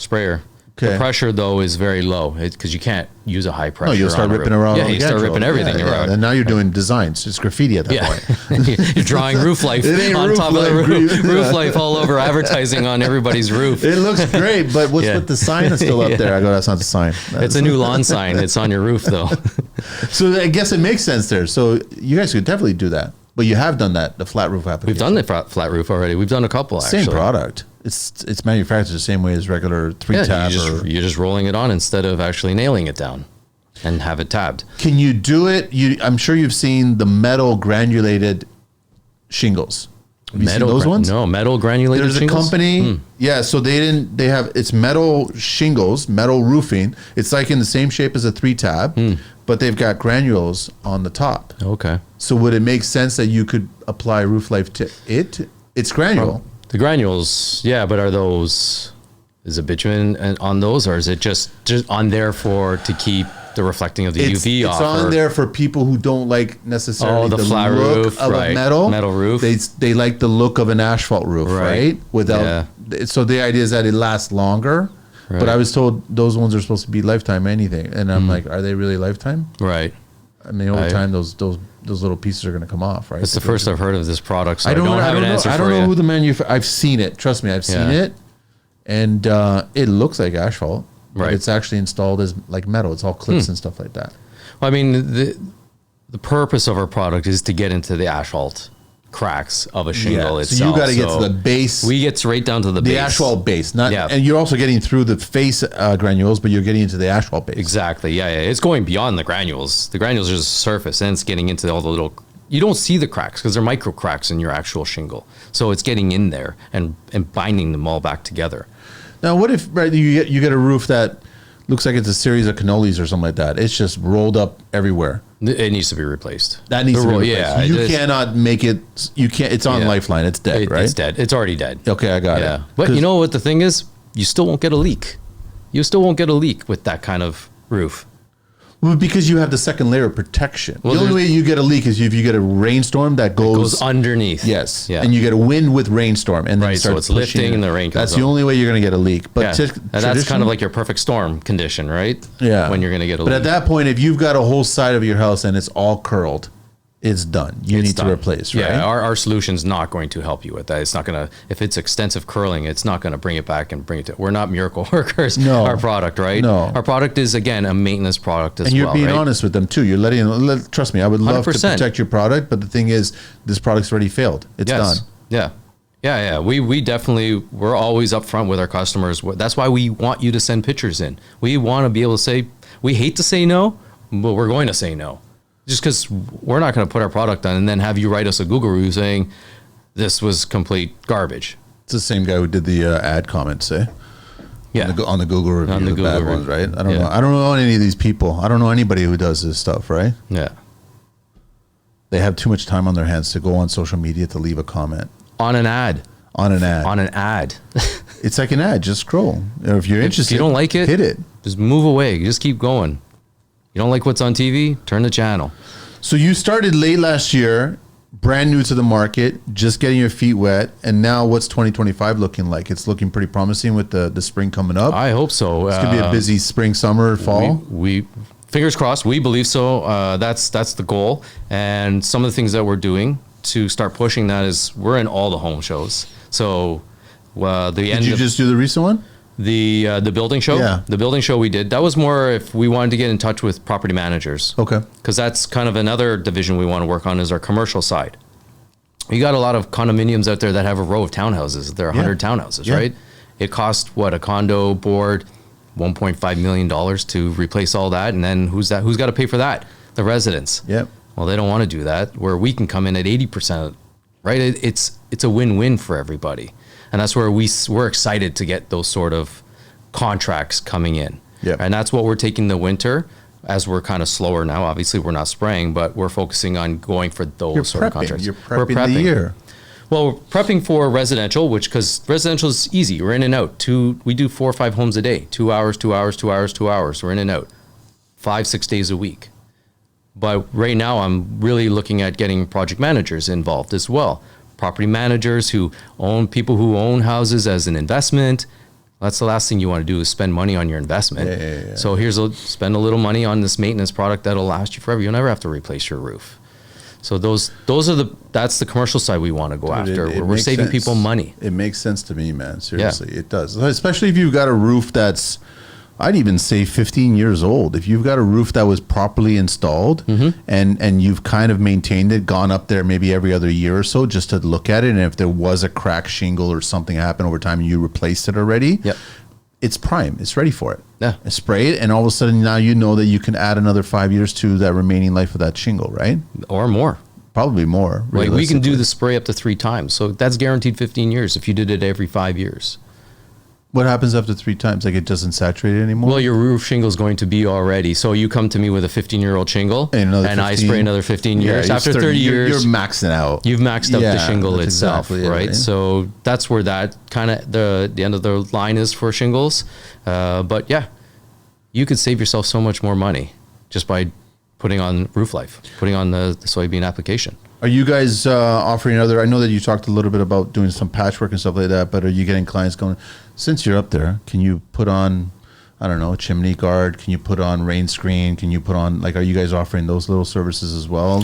Okay.
The pressure, though, is very low because you can't use a high pressure.
No, you'll start ripping around.
Yeah, you start ripping everything around.
And now you're doing designs. It's graffiti at that point.
You're drawing Roof Life on top of the Roof Life all over, advertising on everybody's roof.
It looks great, but what's with the sign is still up there? I go, that's not the sign.
It's a new lawn sign. It's on your roof, though.
So I guess it makes sense there. So you guys could definitely do that. But you have done that, the flat roof application.
We've done the flat roof already. We've done a couple, actually.
Same product. It's manufactured the same way as regular 3-tab.
You're just rolling it on instead of actually nailing it down and have it tabbed.
Can you do it? I'm sure you've seen the metal granulated shingles. Have you seen those ones?
No, metal granulated
There's
shingles?
a company. Yeah, so it's metal shingles, metal roofing. It's like in the same shape as a 3-tab, but they've got granules on the top.
Okay.
So would it make sense that you could apply Roof Life to it? It's granule.
The granules, yeah, but is it bitumen on those, or is it just on there to keep the reflecting of the UV off?
It's on there for people who don't like necessarily the
flat
look
roof,
of a metal
roof.
They like the look of an asphalt roof, right? So the idea is that it lasts longer. Right. But I was told those ones are supposed to be lifetime anything, and I'm like, are they really lifetime?
Right.
I mean, over time, those little pieces are going to come off, right?
It's the first I've heard of this product, so I don't have an answer for you.
I don't know who the manufacturer. I've seen it. Trust me, I've seen it, and it looks like asphalt. Right. But it's actually installed as like metal. It's all clips and stuff like that.
Well, I mean, the purpose of our product is to get into the asphalt cracks of a shingle itself.
So you got to get to the base.
We get right down to the base.
The asphalt base. And you're also getting through the face granules, but you're getting into the asphalt base.
Exactly. Yeah. It's going beyond the granules. The granules are just surface, and it's getting into all the little. You don't see the cracks because they're micro cracks in your actual shingle. So it's getting in there and binding them all back together.
Now, what if you get a roof that looks like it's a series of cannolis or something like that? It's just rolled up everywhere.
It needs to be replaced.
That needs to be replaced. Yeah, you cannot make it. You can't. It's on Lifeline. It's dead, right?
It's dead. It's already dead.
Okay, I got it.
But you know what the thing is? You still won't get a leak. You still won't get a leak with that kind of roof.
Well, because you have the second layer of protection. Well, the only way you get a leak is if you get a rainstorm that goes
underneath.
Yes. Yeah. And you get a wind with rainstorm, and then it starts
so it's lifting and the rain comes
That's the only way you're going to get a leak. But
that's kind of like your perfect storm condition, right?
Yeah.
When you're going to get a leak.
But at that point, if you've got a whole side of your house and it's all curled, it's done. You need to replace, right?
Yeah, our solution's not going to help you with that. It's not going to, if it's extensive curling, it's not going to bring it back and bring it to, we're not miracle workers. No. Our product, right?
No.
Our product is, again, a maintenance product as well.
And you're being honest with them too. You're trust me, I would love 100%. To protect your product, but the thing is, this product's already failed. It's done.
Yeah. Yeah. We definitely, we're always upfront with our customers. That's why we want you to send pictures in. We want to be able to say, we hate to say no, but we're going to say no. Just because we're not going to put our product on and then have you write us a Google review saying this was complete garbage.
It's the same guy who did the ad comments, eh?
Yeah.
On the Google review,
on the
Google
bad
review. Ones, right? I don't know. I don't know any of these people. I don't know anybody who does this stuff, right?
Yeah.
They have too much time on their hands to go on social media to leave a comment.
On an ad.
It's like an ad. Just scroll. If you're interested,
if you don't like it,
hit it.
Just move away. Just keep going. You don't like what's on TV? Turn the channel.
So you started late last year, brand new to the market, just getting your feet wet, and now what's 2025 looking like? It's looking pretty promising with the spring coming up.
I hope so.
It's going to be a busy spring, summer, fall.
We fingers crossed. We believe so. That's the goal. And some of the things that we're doing to start pushing that is we're in all the home shows. So
Did you just do the recent one?
The building show?
Yeah.
The building show we did. That was more if we wanted to get in touch with property managers.
Okay.
Because that's kind of another division we want to work on is our commercial side. You got a lot of condominiums out there that have a row of townhouses. There are 100 townhouses, right? It costs, a condo board, $1.5 million to replace all that. And then who's got to pay for that? The residents.
Yep.
Well, they don't want to do that. Where we can come in at 80%, right? It's a win-win for everybody. And that's where we're excited to get those sort of contracts coming in.
Yep.
And that's what we're taking the winter, as we're kind of slower now. Obviously, we're not spraying, but we're focusing on going for those sort of contracts.
You're prepping the year.
Well, we're prepping for residential, because residential is easy. We're in and out. We do 4 or 5 homes a day, 2 hours, 2 hours, 2 hours, 2 hours. We're in and out 5, 6 days a week. But right now I'm really looking at getting project managers involved as well. Property managers people who own houses as an investment. That's the last thing you want to do is spend money on your investment.
Yeah.
So spend a little money on this maintenance product that'll last you forever. You'll never have to replace your roof. So that's the commercial side we want to go after. We're saving people money.
It makes sense to me, man. Seriously, it does. Especially if you've got a roof that's, I'd even say 15 years old. If you've got a roof that was properly installed and you've kind of maintained it, gone up there maybe every other year or so just to look at it, and if there was a cracked shingle or something happened over time and you replaced it already, it's prime. It's ready for it.
Yeah.
Spray it, and all of a sudden now you know that you can add another 5 years to that remaining life of that shingle, right?
Or more.
Probably more.
Like we can do the spray up to 3 times. So that's guaranteed 15 years if you did it every 5 years.
What happens after 3 times? Like it doesn't saturate it anymore?
Well, your roof shingle is going to be already. So you come to me with a 15-year-old shingle, and I spray another 15 years. After 30 years,
you're maxing out.
You've maxed out the shingle itself, exactly right? So that's where that kind of the end of the line is for shingles. But yeah, you could save yourself so much more money just by putting on Roof Life, putting on the soybean application.
Are you guys offering I know that you talked a little bit about doing some patchwork and stuff like that, but are you getting clients going, since you're up there, can you put on, I don't know, a chimney guard? Can you put on rain screen? Can you put on, are you guys offering those little services as well?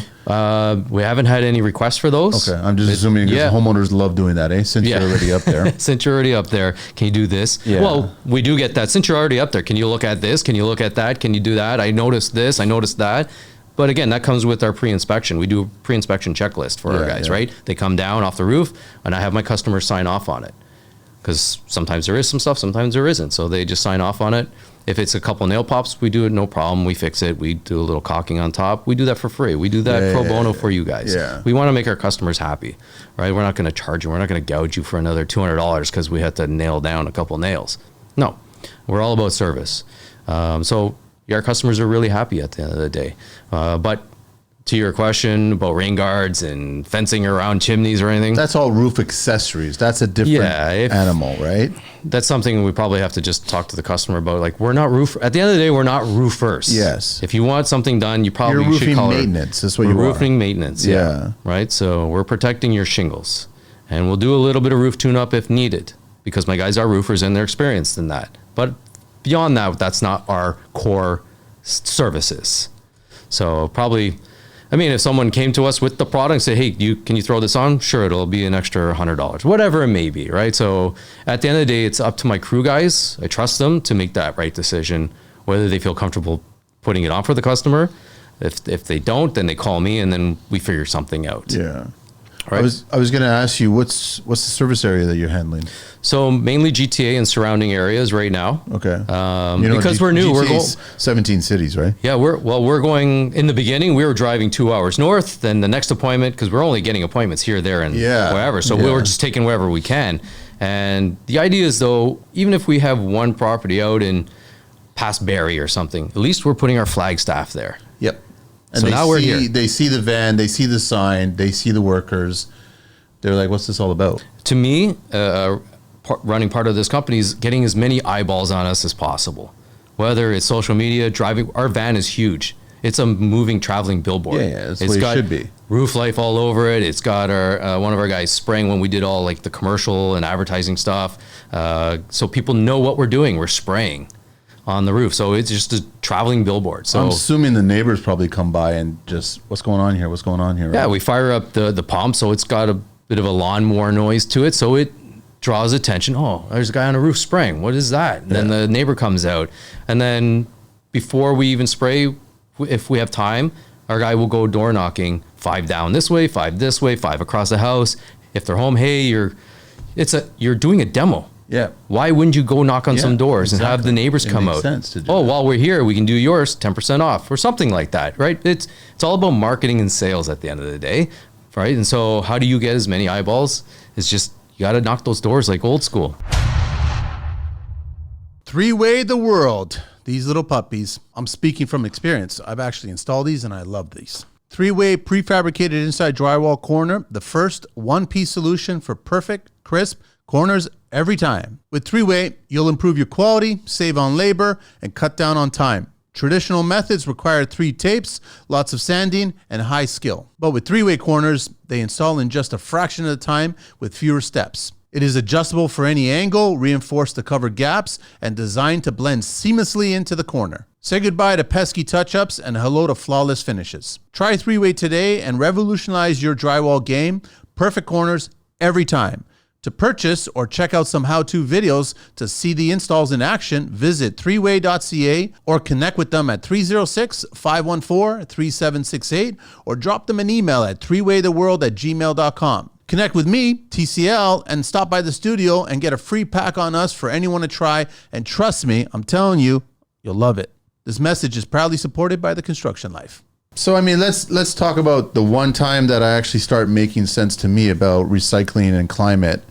We haven't had any requests for those.
Okay, I'm just assuming because homeowners love doing that, since you're already up there.
Since you're already up there, can you do this? Yeah. Well, we do get that. Since you're already up there, can you look at this? Can you look at that? Can you do that? I noticed this. I noticed that. But again, that comes with our pre-inspection. We do a pre-inspection checklist for our guys, right? They come down off the roof, and I have my customers sign off on it. Because sometimes there is some stuff, sometimes there isn't. So they just sign off on it. If it's a couple nail pops, we do it, no problem. We fix it. We do a little caulking on top. We do that for free. We do that pro bono for you guys. Yeah. We want to make our customers happy, right? We're not going to charge you. We're not going to gouge you for another $200 because we had to nail down a couple nails. No, we're all about service. So our customers are really happy at the end of the day. But to your question about rain guards and fencing around chimneys or anything,
that's all roof accessories. That's a different animal, right?
That's something we probably have to just talk to the customer about. Like, we're not at the end of the day, we're not roofers.
Yes.
If you want something done, you probably should call
maintenance. That's what
you're roofing maintenance.
Yeah.
Right. So we're protecting your shingles, and we'll do a little bit of roof tune-up if needed, because my guys are roofers and they're experienced in that. But beyond that, that's not our core services. So probably, if someone came to us with the product and said, hey, can you throw this on? Sure, it'll be an extra $100, whatever it may be, right? So at the end of the day, it's up to my crew guys. I trust them to make that right decision, whether they feel comfortable putting it on for the customer. If they don't, then they call me and then we figure something out.
Yeah. Right. I was going to ask you, what's the service area that you're handling?
So mainly GTA and surrounding areas right now.
Okay.
Because we're new.
We're 17 cities, right?
Yeah. We're going, in the beginning, we were driving 2 hours north. Then the next appointment, because we're only getting appointments here, there, and wherever. So we were just taking wherever we can. And the idea is, though, even if we have one property out in past Barrie or something, at least we're putting our flag staff there.
Yep. And
so now we're here.
They see the van, they see the sign, they see the workers. They're like, what's this all about?
To me, running part of this company is getting as many eyeballs on us as possible. Whether it's social media, driving, our van is huge. It's a moving, traveling billboard.
Yeah, that's what it should be.
Roof Life all over it. It's got our one of our guys spraying when we did all like the commercial and advertising stuff. So people know what we're doing. We're spraying on the roof. So it's just a traveling billboard. So
I'm assuming the neighbors probably come by and just, what's going on here? What's going on here? Right?
Yeah, we fire up the pump, so it's got a bit of a lawnmower noise to it. So it draws attention. Oh, there's a guy on a roof spraying. What is that? And then the neighbor comes out. And then before we even spray, if we have time, our guy will go door knocking, 5 down this way, 5 this way, 5 across the house. If they're home, hey, you're doing a demo.
Yeah.
Why wouldn't you go knock on some doors and have the neighbors come out?
Sense to do
that.
While
we're here, we can do yours 10% off or something like that, right? It's all about marketing and sales at the end of the day, right? And so how do you get as many eyeballs? It's just, you got to knock those doors like old school.
Three-way the world. These little puppies. I'm speaking from experience. I've actually installed these and I love these. Three-way prefabricated inside drywall corner, the first one-piece solution for perfect, crisp corners every time. With three-way, you'll improve your quality, save on labor, and cut down on time. Traditional methods require 3 tapes, lots of sanding, and high skill. But with three-way corners, they install in just a fraction of the time with fewer steps. It is adjustable for any angle, reinforced to cover gaps, and designed to blend seamlessly into the corner. Say goodbye to pesky touch-ups and hello to flawless finishes. Try three-way today and revolutionize your drywall game. Perfect corners every time. To purchase or check out some how-to videos to see the installs in action, visit threeway.ca or connect with them at 306-514-3768 or drop them an email at threewaytheworld@gmail.com. Connect with me, TCL, and stop by the studio and get a free pack on us for anyone to try. And trust me, I'm telling you, you'll love it. This message is proudly supported by the Construction Life. So, I mean, let's talk about the one time that I actually start making sense to me about recycling and climate.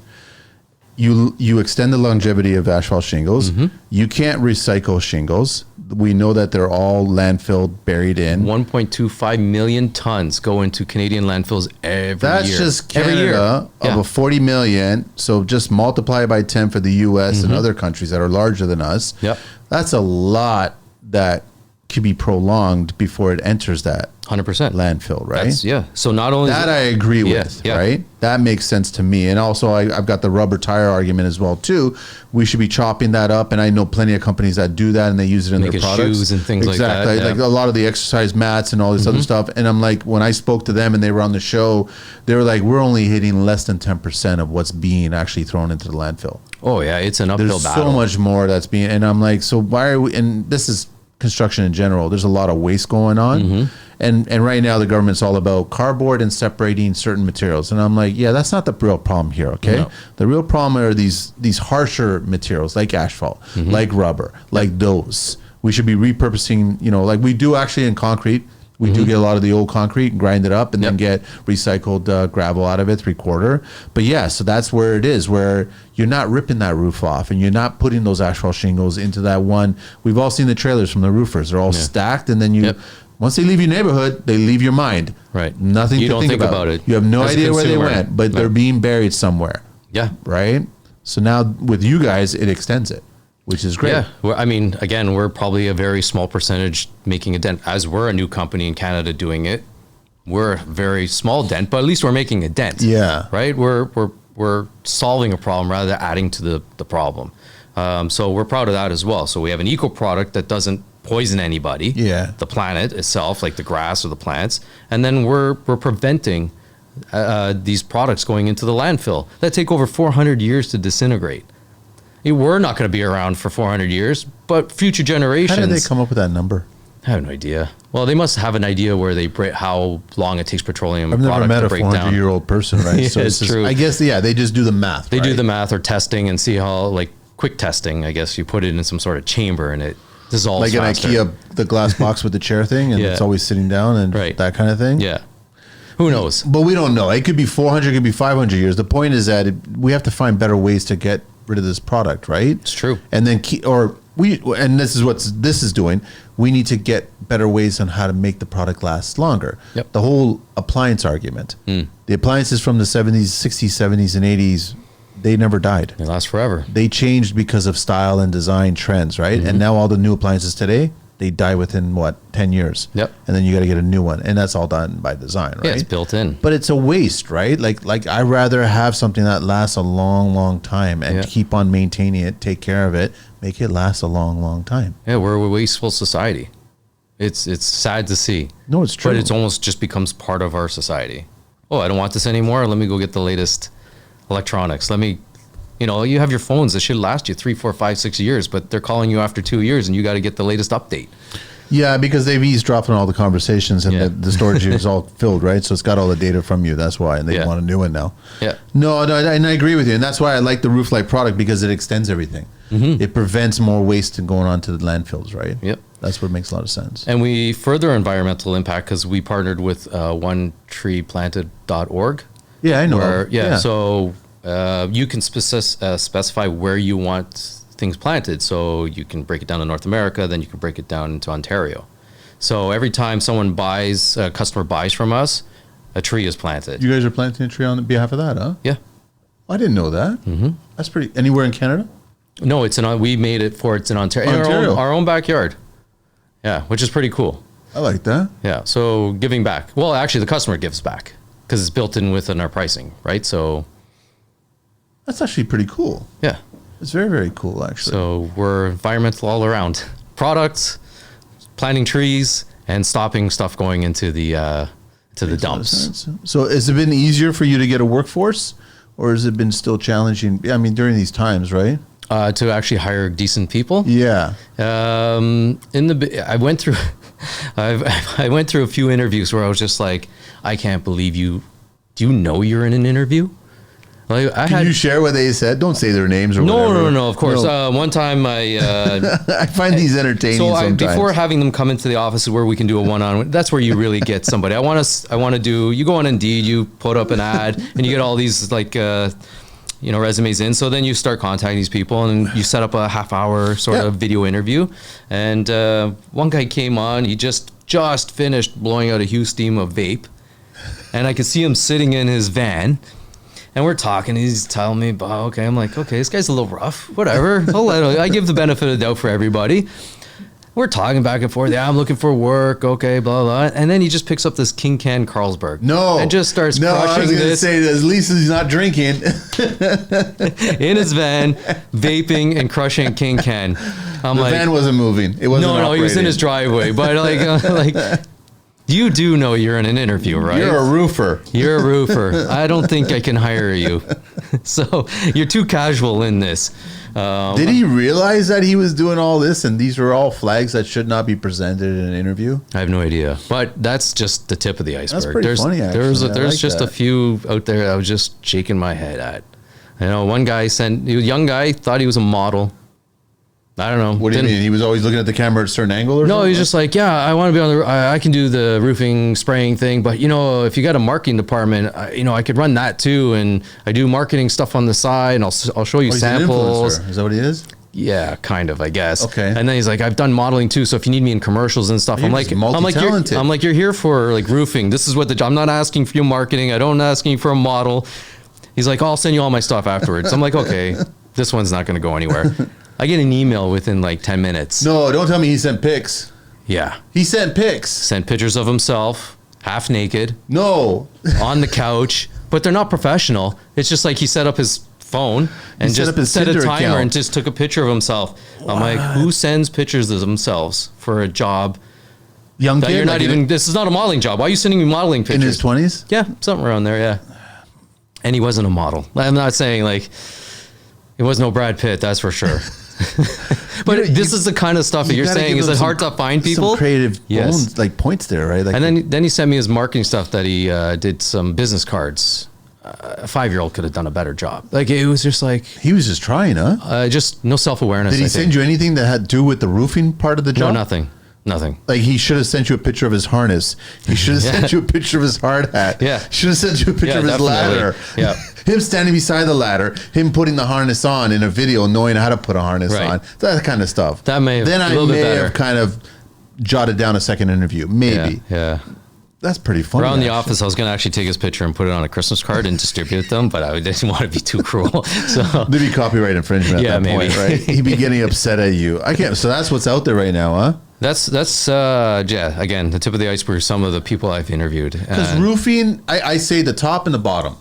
You extend the longevity of asphalt shingles. Mm-hmm. You can't recycle shingles. We know that they're all landfill buried in.
1.25 million tons go into Canadian landfills every year.
That's just Canada of a 40 million. So just multiply by 10 for the U.S. and other countries that are larger than us.
Yep.
That's a lot that could be prolonged before it enters that
100%
landfill, right?
So not only
that I agree with, right? That makes sense to me. And also I've got the rubber tire argument as well too. We should be chopping that up. And I know plenty of companies that do that and they use it in their products.
Shoes and things like that.
Like a lot of the exercise mats and all this other stuff. And I'm like, when I spoke to them and they were on the show, they were like, we're only hitting less than 10% of what's being actually thrown into the landfill.
Oh yeah, it's an uphill
There's
battle.
so much more that's being, and I'm like, so why are we, and this is construction in general, there's a lot of waste going on. And right now the government's all about cardboard and separating certain materials. And I'm like, yeah, that's not the real problem here, okay? No. The real problem are these harsher materials like asphalt, like rubber, like those. We should be repurposing, like we do actually in concrete. We do get a lot of the old concrete and grind it up and then get recycled gravel out of it, 3/4. But yeah, so that's where it is, where you're not ripping that roof off and you're not putting those asphalt shingles into that one. We've all seen the trailers from the roofers. They're all stacked and then once they leave your neighborhood, they leave your mind.
Right.
Nothing
you
to
don't think about it.
You have no idea where they went, but they're being buried somewhere.
Yeah.
Right? So now with you guys, it extends it, which is great.
Yeah. I mean, again, we're probably a very small percentage making a dent. As we're a new company in Canada doing it, we're a very small dent, but at least we're making a dent.
Yeah.
Right? We're solving a problem rather than adding to the problem. So we're proud of that as well. So we have an eco product that doesn't poison anybody, the planet itself, like the grass or the plants, and then we're preventing these products going into the landfill that take over 400 years to disintegrate. We're not going to be around for 400 years, but future generations.
How did they come up with that number?
I have no idea. Well, they must have an idea where they how long it takes petroleum product to break down.
I've never met a 400-year-old person, right?
So it's true.
I guess, they just do the math.
They do the math or testing and see how, like quick testing, I guess you put it in some sort of chamber and it dissolves
like
faster.
An IKEA, the glass box with the chair thing, and it's always sitting down and that kind of thing.
Yeah. Who knows?
But we don't know. It could be 400, it could be 500 years. The point is that we have to find better ways to get rid of this product, right?
It's true.
And then and this is what this is doing. We need to get better ways on how to make the product last longer.
Yep.
The whole appliance argument. The appliances from the 70s, 60s, 70s, and 80s, they never died.
They last forever.
They changed because of style and design trends, right? And now all the new appliances today, they die within 10 years.
Yep.
And then you got to get a new one, and that's all done by design, right?
Yeah, it's built in.
But it's a waste, right? Like I rather have something that lasts a long, long time and keep on maintaining it, take care of it, make it last a long, long time.
Yeah, we're a wasteful society. It's sad to see.
No, it's true.
But it's almost just becomes part of our society. Oh, I don't want this anymore. Let me go get the latest electronics. Let me, you have your phones that should last you 3, 4, 5, 6 years, but they're calling you after 2 years and you got to get the latest update.
Yeah, because they've eavesdropped on all the conversations and the storage is all filled, right? So it's got all the data from you. That's why. And they want a new one now.
Yeah.
No, and I agree with you. And that's why I like the Roof Life product, because it extends everything. It prevents more waste going on to the landfills, right?
Yep.
That's what makes a lot of sense.
And we further environmental impact because we partnered with onetreeplanted.org.
Yeah, I know.
So you can specify where you want things planted. So you can break it down to North America, then you can break it down into Ontario. So every time a customer buys from us, a tree is planted.
You guys are planting a tree on behalf of that, huh?
Yeah.
I didn't know that. Mm-hmm. That's pretty. Anywhere in Canada?
No, we made it for it's in Ontario.
Ontario.
Our own backyard. Yeah, which is pretty cool.
I like that.
Yeah. So giving back. Well, actually, the customer gives back because it's built in within our pricing, right? So
that's actually pretty cool.
Yeah.
It's very, very cool, actually.
So we're environmental all around. Products, planting trees, and stopping stuff going into the dumps.
So has it been easier for you to get a workforce, or has it been still challenging? I mean, during these times, right?
To actually hire decent people.
Yeah.
I went through, I went through a few interviews where I was just like, I can't believe you. Do you know you're in an interview? Like,
Can you share what they said? Don't say their names or whatever.
No, of course. No. One time I
find these entertaining sometimes.
Before having them come into the office where we can do a one-on-one, that's where you really get somebody. I want to do, you go on Indeed, you put up an ad, and you get all these resumes in. So then you start contacting these people and you set up a half-hour sort of video interview. And one guy came on, he just finished blowing out a huge steam of vape. And I could see him sitting in his van. And we're talking, he's telling me, okay, I'm like, okay, this guy's a little rough, whatever. I give the benefit of the doubt for everybody. We're talking back and forth. Yeah, I'm looking for work. Okay, blah, blah. And then he just picks up this King Can Carlsberg.
No.
And just starts crushing this.
I was going to say, at least he's not drinking.
In his van, vaping and crushing King Can.
The van wasn't moving. It wasn't operating.
No, he was in his driveway. But like you do know you're in an interview, right?
You're a roofer.
You're a roofer. I don't think I can hire you. So you're too casual in this.
Did he realize that he was doing all this and these were all flags that should not be presented in an interview?
I have no idea. But that's just the tip of the iceberg.
That's pretty funny, actually.
There's just a few out there that I was just shaking my head at. I know one guy he was a young guy, thought he was a model. I don't know.
What do you mean? He was always looking at the camera at a certain angle or something?
No, he's just like, yeah, I want to be on I can do the roofing spraying thing, but if you got a marketing department, I could run that too. And I do marketing stuff on the side and I'll show you samples.
Is that what he is?
Yeah, kind of, I guess.
Okay.
And then he's like, I've done modeling too. So if you need me in commercials and stuff, I'm like, you're here for like roofing. This is what the job, I'm not asking for you marketing. I don't asking for a model. He's like, I'll send you all my stuff afterwards. I'm like, okay, this one's not going to go anywhere. I get an email within like 10 minutes.
No, don't tell me he sent pics.
Yeah.
He sent pics.
Sent pictures of himself, half naked.
No.
On the couch. But they're not professional. It's just like he set up his phone and just set a timer account. And just took a picture of himself. What? I'm like, who sends pictures of themselves for a job?
Young kid?
You're not even, this is not a modeling job. Why are you sending me modeling pictures?
In his 20s?
Yeah, something around there, yeah. And he wasn't a model. I'm not saying like, it was no Brad Pitt, that's for sure. But this is the kind of stuff that you're saying. Is it hard to find people?
Some creative points there, right? Like,
and then he sent me his marketing stuff that he did some business cards. A 5-year-old could have done a better job. Like it was just like
he was just trying, huh?
Just no self-awareness.
Did he send you anything that had to do with the roofing part of the job?
No, nothing.
Like he should have sent you a picture of his harness. He should have sent you a picture of his hard hat.
Yeah.
Should have sent you a picture of his ladder.
Yeah.
Him standing beside the ladder, him putting the harness on in a video, knowing how to put a harness on. That kind of stuff.
That may have
then
I may have
kind of jotted down a second interview. Maybe.
Yeah.
That's pretty funny.
Around the office, I was going to actually take his picture and put it on a Christmas card and distribute them, but I didn't want to be too cruel. So
there'd be copyright infringement at that point, right? He'd be getting upset at you. I can't. So that's what's out there right now, huh?
That's again, the tip of the iceberg, some of the people I've interviewed.
Because roofing, I say the top and the bottom,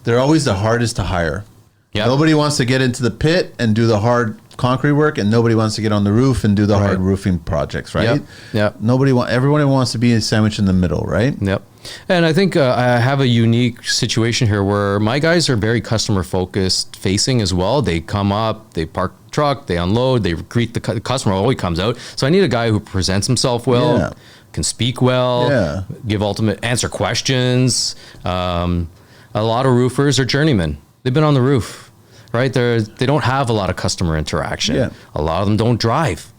they're always the hardest to hire. Yep. Nobody wants to get into the pit and do the hard concrete work, and nobody wants to get on the roof and do the hard roofing projects, right?
Yep.
Everyone wants to be a sandwich in the middle, right?
Yep. And I think I have a unique situation here where my guys are very customer focused facing as well. They come up, they park the truck, they unload, they greet the customer while he comes out. So I need a guy who presents himself well, can speak well, answer questions. A lot of roofers are journeymen. They've been on the roof, right? They don't have a lot of customer interaction. Yeah. A lot of them don't drive.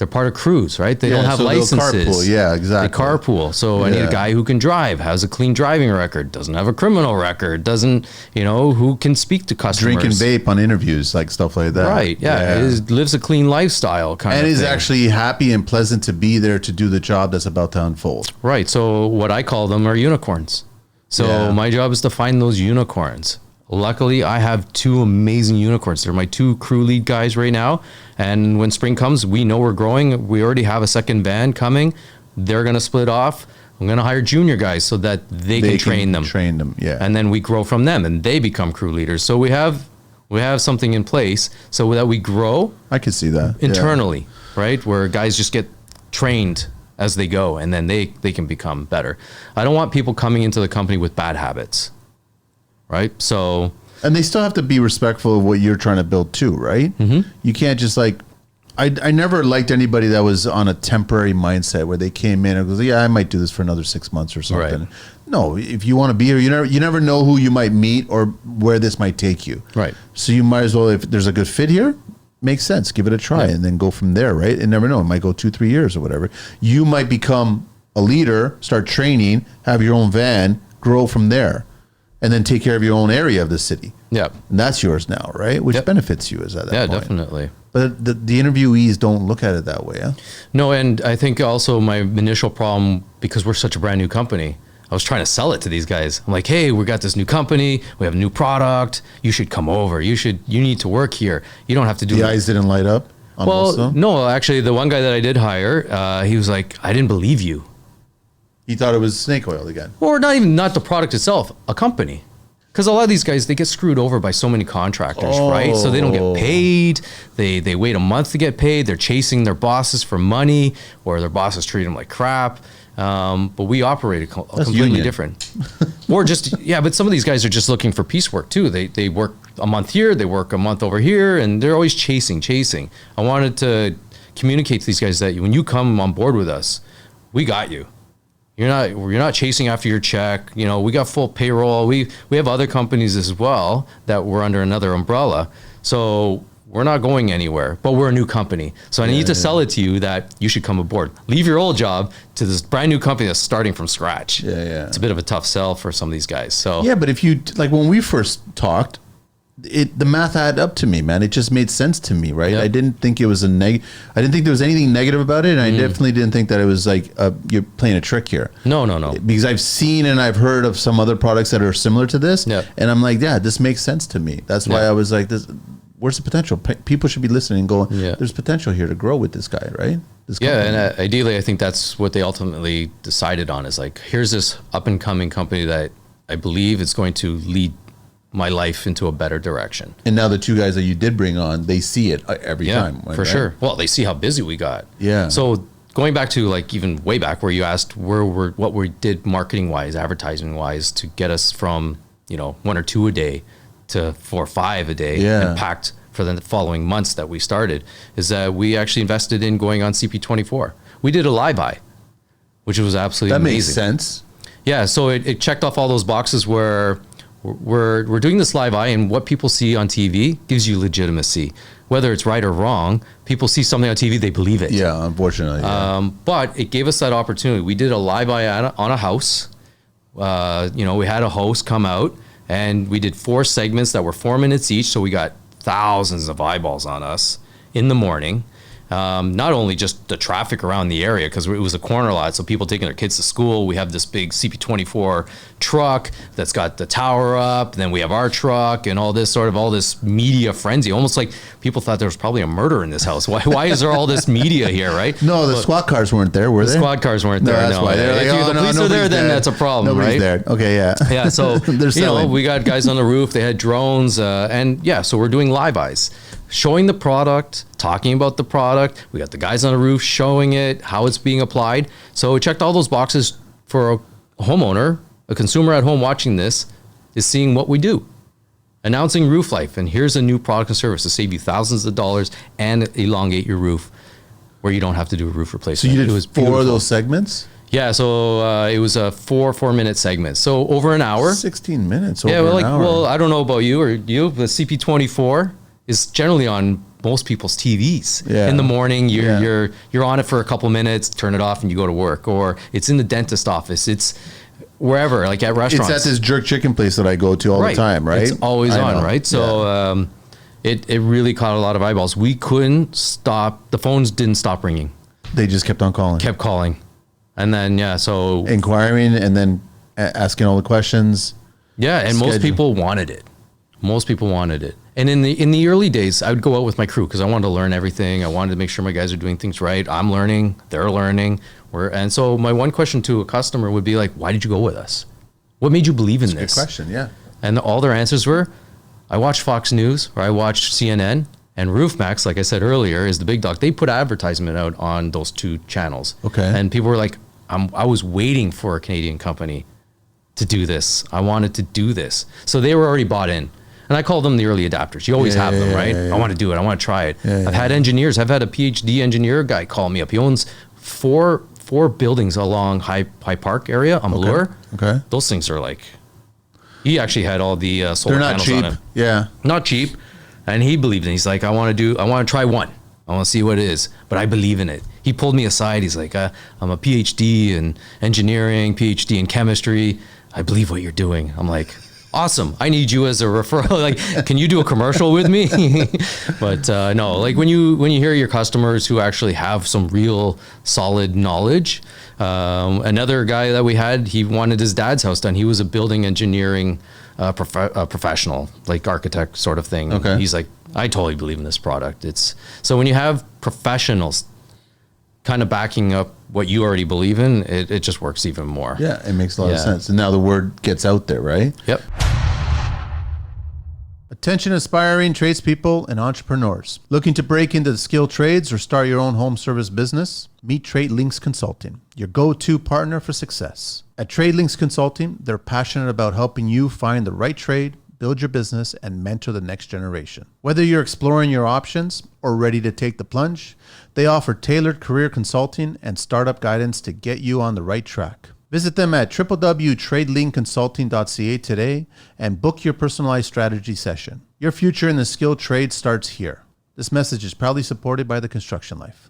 They're part of crews, right? They don't have
so they'll
licenses.
carpool. Yeah, exactly.
They carpool. So I need a guy who can drive, has a clean driving record, doesn't have a criminal record, doesn't, who can speak to customers.
Drink and vape on interviews, like stuff like that.
Right. Yeah. Lives a clean lifestyle kind
and
of
is
thing.
actually happy and pleasant to be there to do the job that's about to unfold.
Right. So what I call them are unicorns. So my job is to find those unicorns. Luckily, I have 2 amazing unicorns. They're my 2 crew lead guys right now. And when spring comes, we know we're growing. We already have a second van coming. They're going to split off. I'm going to hire junior guys so that they can train them.
Train them, yeah.
And then we grow from them, and they become crew leaders. So we have something in place so that we grow.
I can see that
internally, right? Where guys just get trained as they go, and then they can become better. I don't want people coming into the company with bad habits. Right. So,
and they still have to be respectful of what you're trying to build too, right? Mm-hmm. You can't just I never liked anybody that was on a temporary mindset where they came in and goes, I might do this for another 6 months or something. Right. No, if you want to be here, you never know who you might meet or where this might take you.
Right.
So you might as well, if there's a good fit here, makes sense. Give it a try and then go from there, right? And never know. It might go 2-3 years or whatever. You might become a leader, start training, have your own van, grow from there. And then take care of your own area of the city.
Yeah.
And that's yours now, right? Which benefits you is at that point. Yeah,
definitely.
But the interviewees don't look at it that way, huh?
No, and I think also my initial problem, because we're such a brand new company, I was trying to sell it to these guys. I'm like, hey, we got this new company. We have a new product. You should come over. You need to work here. You don't have to do
The eyes didn't light up on most of them?
No, actually, the one guy that I did hire, he was like, I didn't believe you.
He thought it was snake oil again.
Or not the product itself, a company. Because a lot of these guys, they get screwed over by so many contractors, right? So they don't get paid. They wait a month to get paid. They're chasing their bosses for money, or their bosses treat them like crap. But we operate completely different. Or but some of these guys are just looking for piecework too. They work a month here, they work a month over here, and they're always chasing. I wanted to communicate to these guys that when you come on board with us, we got you. You're not chasing after your check. We got full payroll. We have other companies as well that we're under another umbrella. So we're not going anywhere, but we're a new company. So I need to sell it to you that you should come aboard. Leave your old job to this brand new company that's starting from scratch.
Yeah.
It's a bit of a tough sell for some of these guys. So
yeah, but if you when we first talked, the math added up to me, man. It just made sense to me, right? Yep. I didn't think it was I didn't think there was anything negative about it, and I definitely didn't think that it was like you're playing a trick here.
No.
Because I've seen and I've heard of some other products that are similar to this, and I'm like, this makes sense to me. That's why I was like, where's the potential? People should be listening and going, there's potential here to grow with this guy, right?
And ideally, I think that's what they ultimately decided on is like, here's this up and coming company that I believe is going to lead my life into a better direction.
And now the 2 guys that you did bring on, they see it every time.
For sure. Well, they see how busy we got.
Yeah.
So going back to even way back where you asked what we did marketing wise, advertising wise to get us from 1 or 2 a day to 4 or 5 a day and packed for the following months that we started, is that we actually invested in going on CP24. We did a live-buy, which was absolutely amazing.
That makes sense.
Yeah. So it checked off all those boxes where we're doing this live eye, and what people see on TV gives you legitimacy. Whether it's right or wrong, people see something on TV, they believe it.
Yeah, unfortunately. Yeah.
But it gave us that opportunity. We did a live eye on a house. We had a host come out, and we did 4 segments that were 4 minutes each. So we got thousands of eyeballs on us in the morning. Not only just the traffic around the area, because it was a corner lot, so people taking their kids to school. We have this big CP24 truck that's got the tower up, and then we have our truck and all this media frenzy. Almost like people thought there was probably a murder in this house. Why is there all this media here, right?
No, the squad cars weren't there, were they?
The squad cars weren't there.
That's why.
If the police are there, then that's a problem,
nobody's
right?
there. Okay, yeah.
Yeah, so we got guys on the roof. They had drones, so we're doing live eyes. Showing the product, talking about the product. We got the guys on the roof showing it, how it's being applied. So we checked all those boxes for a homeowner, a consumer at home watching this is seeing what we do. Announcing Roof Life, and here's a new product and service to save you thousands of dollars and elongate your roof where you don't have to do a roof replacement.
So you did 4 of those segments?
Yeah, so it was a 4-minute segment. So over an hour.
16 minutes over
an
hour.
Well, I don't know about you, the CP24 is generally on most people's TVs.
Yeah.
In the morning, you're on it for a couple minutes, turn it off, and you go to work. Or it's in the dentist office. It's wherever, like at restaurants.
It's at this jerk chicken place that I go to all the time, right?
It's always on, right? So it really caught a lot of eyeballs. We couldn't stop. The phones didn't stop ringing.
They just kept on calling.
Kept calling. And then, so...
inquiring and then asking all the questions.
Yeah, and most people wanted it. Most people wanted it. And in the early days, I would go out with my crew because I wanted to learn everything. I wanted to make sure my guys are doing things right. I'm learning. They're learning. And so my one question to a customer would be like, why did you go with us? What made you believe in this?
Good question, yeah.
And all their answers were, I watched Fox News or I watched CNN, and RoofMax, like I said earlier, is the big dog. They put advertisement out on those two channels.
Okay.
And people were like, I was waiting for a Canadian company to do this. I wanted to do this. So they were already bought in. And I call them the early adapters. You always have them, right? I want to do it. I want to try it. I've had engineers. I've had a PhD engineer guy call me up. He owns four buildings along High Park area on Malure.
Okay.
Those things are like, he actually had all the solar panels on him.
Yeah.
Not cheap. And he believed in it. He's like, I want to try one. I want to see what it is, but I believe in it. He pulled me aside. He's like, I'm a PhD in engineering, PhD in chemistry. I believe what you're doing. I'm like, awesome. I need you as a referral. Like, can you do a commercial with me? But no, like when you hear your customers who actually have some real solid knowledge. Another guy that we had, he wanted his dad's house done. He was a building engineering professional, like architect sort of thing.
Okay.
He's like, I totally believe in this product. So when you have professionals kind of backing up what you already believe in, it just works even more.
Yeah, it makes a lot of sense. And now the word gets out there, right?
Yep.
Attention aspiring tradespeople and entrepreneurs. Looking to break into the skilled trades or start your own home service business? Meet Trade Links Consulting, your go-to partner for success. At Trade Links Consulting, they're passionate about helping you find the right trade, build your business, and mentor the next generation. Whether you're exploring your options or ready to take the plunge, they offer tailored career consulting and startup guidance to get you on the right track. Visit them at www.tradelinkconsulting.ca today and book your personalized strategy session. Your future in the skilled trade starts here. This message is proudly supported by the Construction Life.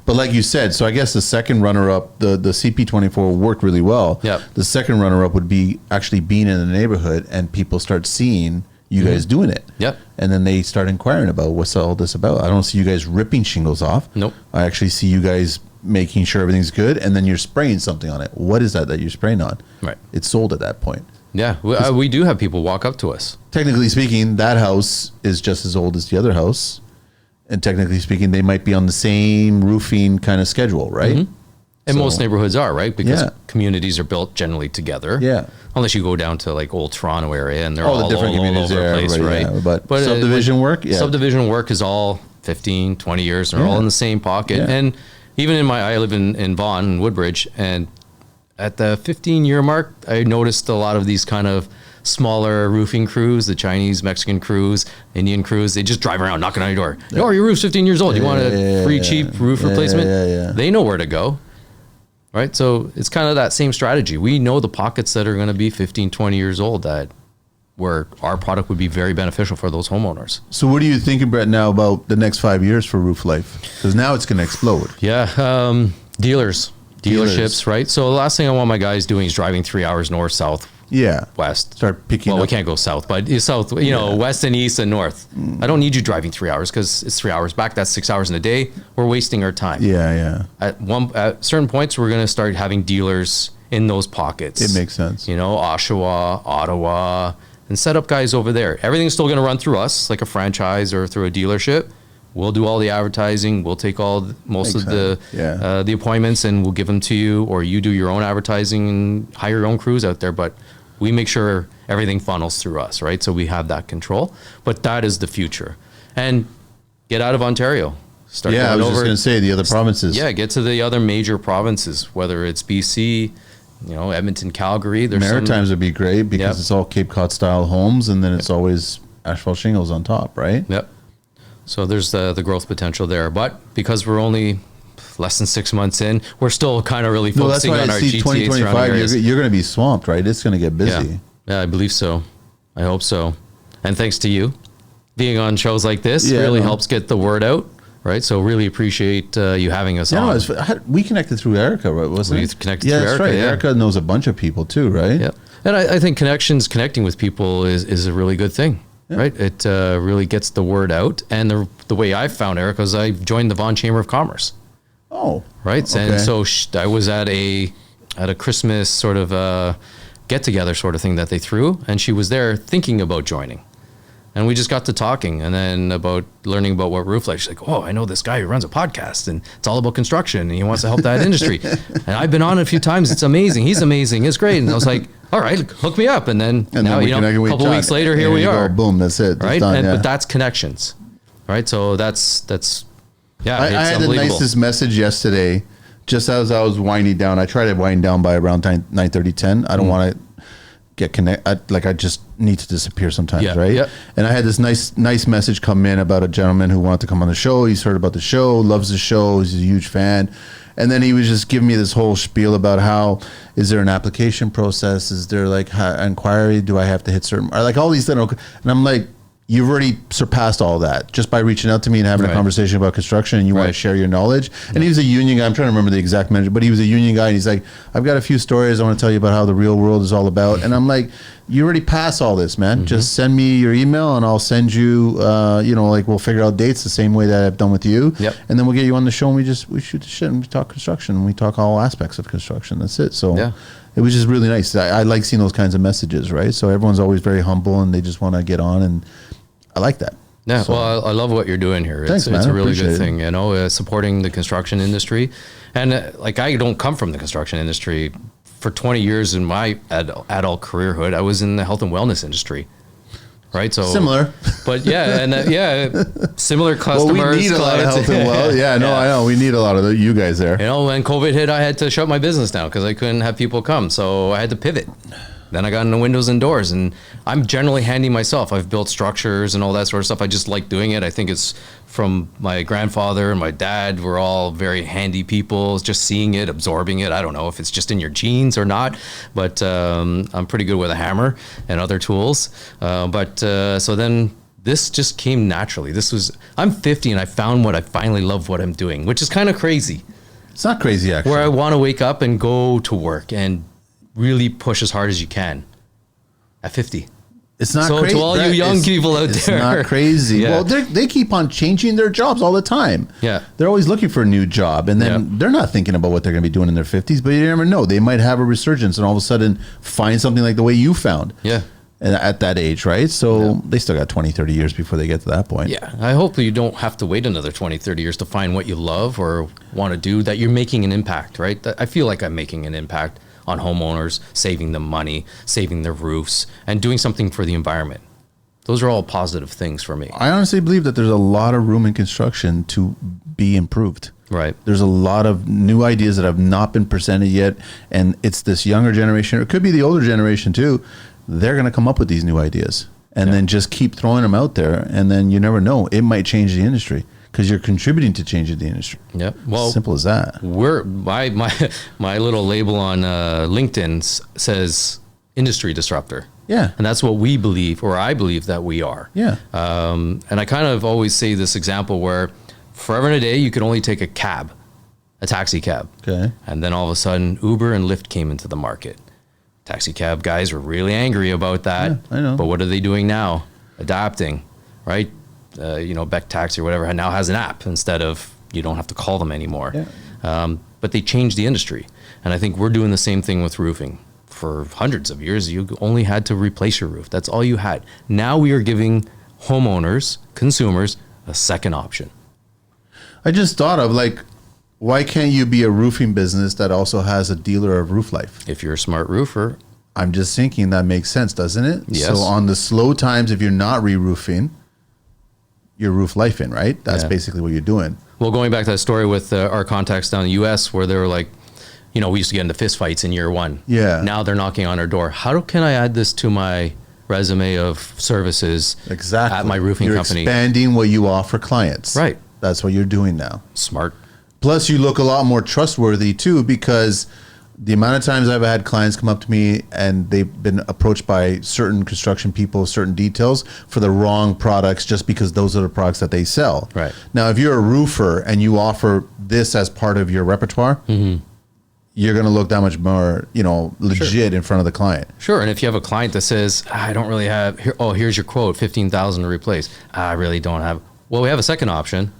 But like you said, so I guess the second runner-up, the CP24 worked really well.
Yep.
The second runner-up would be actually being in the neighborhood and people start seeing you guys doing it.
Yep.
And then they start inquiring about what's all this about. I don't see you guys ripping shingles off.
Nope.
I actually see you guys making sure everything's good, and then you're spraying something on it. What is that you're spraying on?
Right.
It's sold at that point.
Yeah, we do have people walk up to us.
Technically speaking, that house is just as old as the other house. And technically speaking, they might be on the same roofing kind of schedule, right?
Mm-hmm. And most neighborhoods are, right? Because
Yeah.
communities are built generally together.
Yeah.
Unless you go down to like old Toronto area and they're
All the
all
different
over
communities
the
there,
place,
right?
right?
Yeah, but subdivision work, yeah.
Subdivision work is all 15, 20 years, and they're all in the same pocket.
Yeah.
And even I live in Vaughan, in Woodbridge, and at the 15-year mark, I noticed a lot of these kind of smaller roofing crews, the Chinese, Mexican crews, Indian crews, they just drive around knocking on your door. Yeah. Oh, your roof's 15 years old. You want a free, cheap roof replacement?
Yeah.
They know where to go, right? So it's kind of that same strategy. We know the pockets that are going to be 15, 20 years old where our product would be very beneficial for those homeowners.
So what are you thinking, Brett, now about the next 5 years for Roof Life? Because now it's going to explode.
Yeah. Dealerships, right? So the last thing I want my guys doing is driving 3 hours north, south,
Yeah.
west.
Start picking
Well,
up.
we can't go south, but south, west and east and north. I don't need you driving 3 hours because it's 3 hours back. That's 6 hours in a day. We're wasting our time.
Yeah.
At certain points, we're going to start having dealers in those pockets.
It makes sense.
Oshawa, Ottawa, and set up guys over there. Everything's still going to run through us, like a franchise or through a dealership. We'll do all the advertising. We'll take most of the appointments and we'll give them to you, or you do your own advertising and hire your own crews out there. But we make sure everything funnels through us, right? So we have that control. But that is the future. And get out of Ontario. Start
I was just going to say the other provinces.
Yeah, get to the other major provinces, whether it's BC, Edmonton, Calgary.
Maritimes would be great because it's all Cape Cod style homes, and then it's always asphalt shingles on top, right?
Yep. So there's the growth potential there. But because we're only less than 6 months in, we're still kind of really focusing on our GTA
2025, you're going to be swamped, right? It's going to get busy.
Yeah, I believe so. I hope so. And thanks to you. being on shows like this really helps get the word out. Right. So really appreciate you having us on.
We connected through Erica, right? Wasn't
we
it?
connected through Erica.
Right.
Yeah.
Erica knows a bunch of people too, right?
Yeah. And I think connecting with people is a really good thing. Yeah. Right. It really gets the word out. And the way I found Erica was I joined the Vaughan Chamber of Commerce.
Oh.
Right. Okay. And so I was at a Christmas sort of get together sort of thing that they threw. And she was there thinking about joining. And we just got to talking, and then about learning about what Roof Life. She's like, "Oh, I know this guy who runs a podcast, and it's all about construction, and he wants to help that industry. And I've been on it a few times. It's amazing. He's amazing. It's great." And I was like, "All right, hook me up." And then now, a couple weeks later, here we are.
Boom, that's it.
Right, done, but that's connections, right? So that's yeah.
I had the nicest message yesterday, just as I was winding down. I try to wind down by around 9:30, 10. I don't want to get I just need to disappear sometimes, right? Yeah. And I had this nice message come in about a gentleman who wanted to come on the show. He's heard about the show, loves the show, he's a huge fan. And then he was just giving me this whole spiel about how, is there an application process? Is there inquiry? Do I have to hit certain, or all these things? And I'm like, you've already surpassed all that just by reaching out to me and having a conversation about construction, and you want to share your knowledge. And he was a union guy. I'm trying to remember the exact manager, but he was a union guy, and he's like, I've got a few stories I want to tell you about how the real world is all about. And I'm like, you already passed all this, man. Just send me your email and I'll send you, we'll figure out dates the same way that I've done with you. Yep. And then we'll get you on the show, and we shoot the shit, and we talk construction, and we talk all aspects of construction. That's it. So it was just really nice. I like seeing those kinds of messages, right? So everyone's always very humble, and they just want to get on, and I like that.
Yeah, so, well, I love what you're doing here. It's a really good thing, supporting the construction industry. And I don't come from the construction industry. For 20 years in my adult careerhood, I was in the health and wellness industry. Right, so
similar,
but similar customers.
Well, we need a lot of health and well. I know. We need a lot of you guys there.
When COVID hit, I had to shut my business down because I couldn't have people come, so I had to pivot. Then I got into windows and doors, and I'm generally handy myself. I've built structures and all that sort of stuff. I just like doing it. I think it's from my grandfather and my dad. We're all very handy people, just seeing it, absorbing it. I don't know if it's just in your genes or not, but I'm pretty good with a hammer and other tools. So then this just came naturally. I'm 50 and I found I finally love what I'm doing, which is kind of crazy.
It's not crazy, actually.
Where I want to wake up and go to work and really push as hard as you can at 50.
It's not
crazy. So to all you young people out there.
It's not crazy. Yeah. Well, they keep on changing their jobs all the time. Yeah. They're always looking for a new job, and then they're not thinking about what they're going to be doing in their 50s, but you never know. They might have a resurgence and all of a sudden find something like the way you found. Yeah. At that age, right? So they still got 20, 30 years before they get to that point.
Yeah. I hope you don't have to wait another 20, 30 years to find what you love or want to do, that you're making an impact, right? I feel like I'm making an impact on homeowners, saving them money, saving their roofs, and doing something for the environment. Those are all positive things for me.
I honestly believe that there's a lot of room in construction to be improved.
Right.
There's a lot of new ideas that have not been presented yet, and it's this younger generation, or it could be the older generation too. They're going to come up with these new ideas and then just keep throwing them out there, and then you never know. It might change the industry, because you're contributing to changing the industry.
Yeah, well,
simple as that.
My little label on LinkedIn says industry disruptor.
Yeah,
and that's what we believe, or I believe that we are.
Yeah,
and I kind of always say this example where, forever and a day, you could only take a taxi cab.
Okay,
and then all of a sudden, Uber and Lyft came into the market. Taxi cab guys were really angry about that.
Yeah, I know.
But what are they doing now? Adapting, right? Beck Taxi or whatever now has an app instead of, you don't have to call them anymore. Yeah. But they changed the industry. And I think we're doing the same thing with roofing. For hundreds of years, you only had to replace your roof. That's all you had. Now we are giving homeowners, consumers, a second option.
I just thought of, why can't you be a roofing business that also has a dealer of Roof Life?
If you're a smart roofer.
I'm just thinking that makes sense, doesn't it?
Yes.
So on the slow times, if you're not re-roofing, your Roof Life in, right? That's basically what you're doing.
Well, going back to that story with our contacts down in the U.S. where they were like, we used to get into fist fights in year one.
Yeah.
Now they're knocking on our door. How can I add this to my resume of services at my roofing company?
You're expanding what you offer clients.
Right.
That's what you're doing now.
Smart.
Plus, you look a lot more trustworthy, too, because The amount of times I've had clients come up to me and they've been approached by certain construction people, certain details for the wrong products just because those are the products that they sell.
Right.
Now, if you're a roofer and you offer this as part of your repertoire, you're going to look that much more, legit in front of the client.
Sure. And if you have a client that says, I don't really have, here's your quote, $15,000 to replace. I really don't have. Well, we have a second option,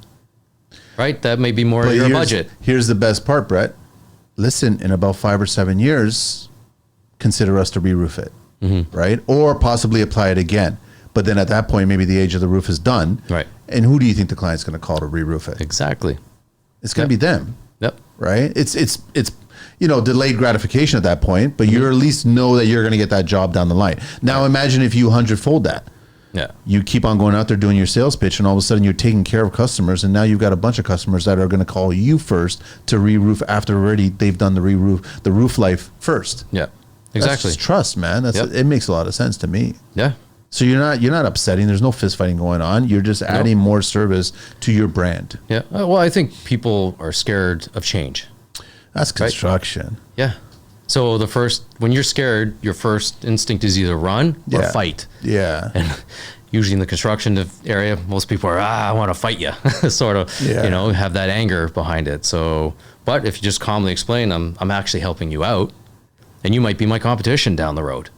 right? That may be more your budget.
Here's the best part, Brett. Listen, in about 5 or 7 years, consider us to re-roof it, right? Or possibly apply it again. But then at that point, maybe the age of the roof is done.
Right.
And who do you think the client's going to call to re-roof it?
Exactly.
It's going to be them.
Yep.
Right? It's delayed gratification at that point, but you at least know that you're going to get that job down the line. Now imagine if you 100-fold that.
Yeah.
You keep on going out there doing your sales pitch, and all of a sudden you're taking care of customers, and now you've got a bunch of customers that are going to call you first to re-roof after already they've done the re-roof, the roof life first.
Yeah. Exactly.
That's just trust, man. It makes a lot of sense to me.
Yeah.
So you're not upsetting. There's no fist fighting going on. You're just adding more service to your brand.
Yeah. Well, I think people are scared of change.
That's construction.
Right? Yeah. So when you're scared, your first instinct is either run or fight.
Yeah.
And usually in the construction area, most people are, I want to fight you, sort of, have that anger behind it. So, but if you just calmly explain, I'm actually helping you out, and you might be my competition down the road.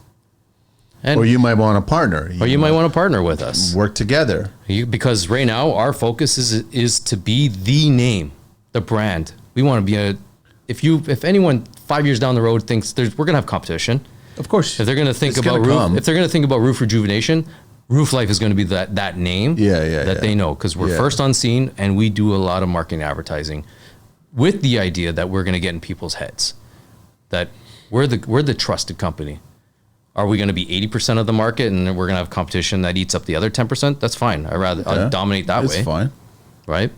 Or you might want a partner.
You might want to partner with us.
Work together.
Because right now our focus is to be the name, the brand. We want to be if anyone 5 years down the road thinks we're going to have competition.
Of course.
If they're going to think about roof rejuvenation, Roof Life is going to be that name they know, because we're first on scene and we do a lot of marketing advertising with the idea that we're going to get in people's heads that we're the trusted company. Are we going to be 80% of the market and we're going to have competition that eats up the other 10%? That's fine. I'd dominate that way.
It's fine.
Right?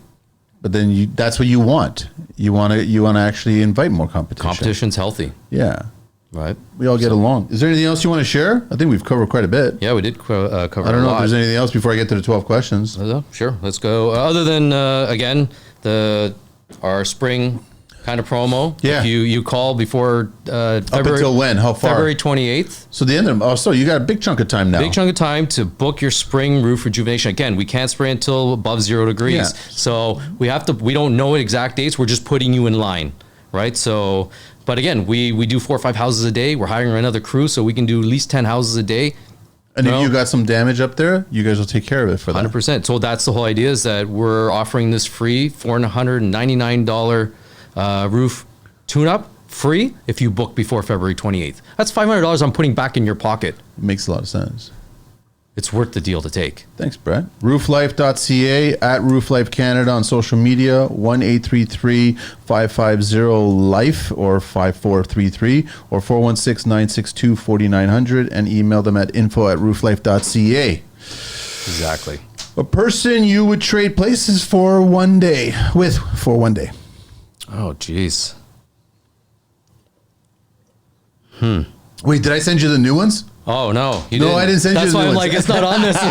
But then that's what you want. You want to actually invite more competition.
Competition's healthy.
Yeah.
Right.
We all get along. Is there anything else you want to share? I think we've covered quite a bit.
Yeah, we did cover a lot.
I don't know if there's anything else before I get to the 12 questions.
Sure. Let's go. Other than, again, our spring kind of promo.
Yeah.
If you call before February.
Up until when? How far?
February 28th.
So the end of so you got a big chunk of time now.
Big chunk of time to book your spring roof rejuvenation. Again, we can't spray until above 0 degrees.
Yeah.
So we don't know exact dates. We're just putting you in line, right? So, but again, we do 4 or 5 houses a day. We're hiring another crew, so we can do at least 10 houses a day.
And if you got some damage up there, you guys will take care of it for that.
100%. So that's the whole idea, is that we're offering this free $499 roof tune-up free if you book before February 28th. That's $500 I'm putting back in your pocket.
Makes a lot of sense.
It's worth the deal to take.
Thanks, Brett. Rooflife.ca, at Rooflife Canada on social media, 1-833-550-LIFE or 5433 or 416-962-4900, and email them at info@rooflife.ca.
Exactly.
A person you would trade places for one day.
Oh, geez.
Wait, did I send you the new ones?
Oh, no.
I didn't send you the new ones. That's
why I'm like, it's not on this list.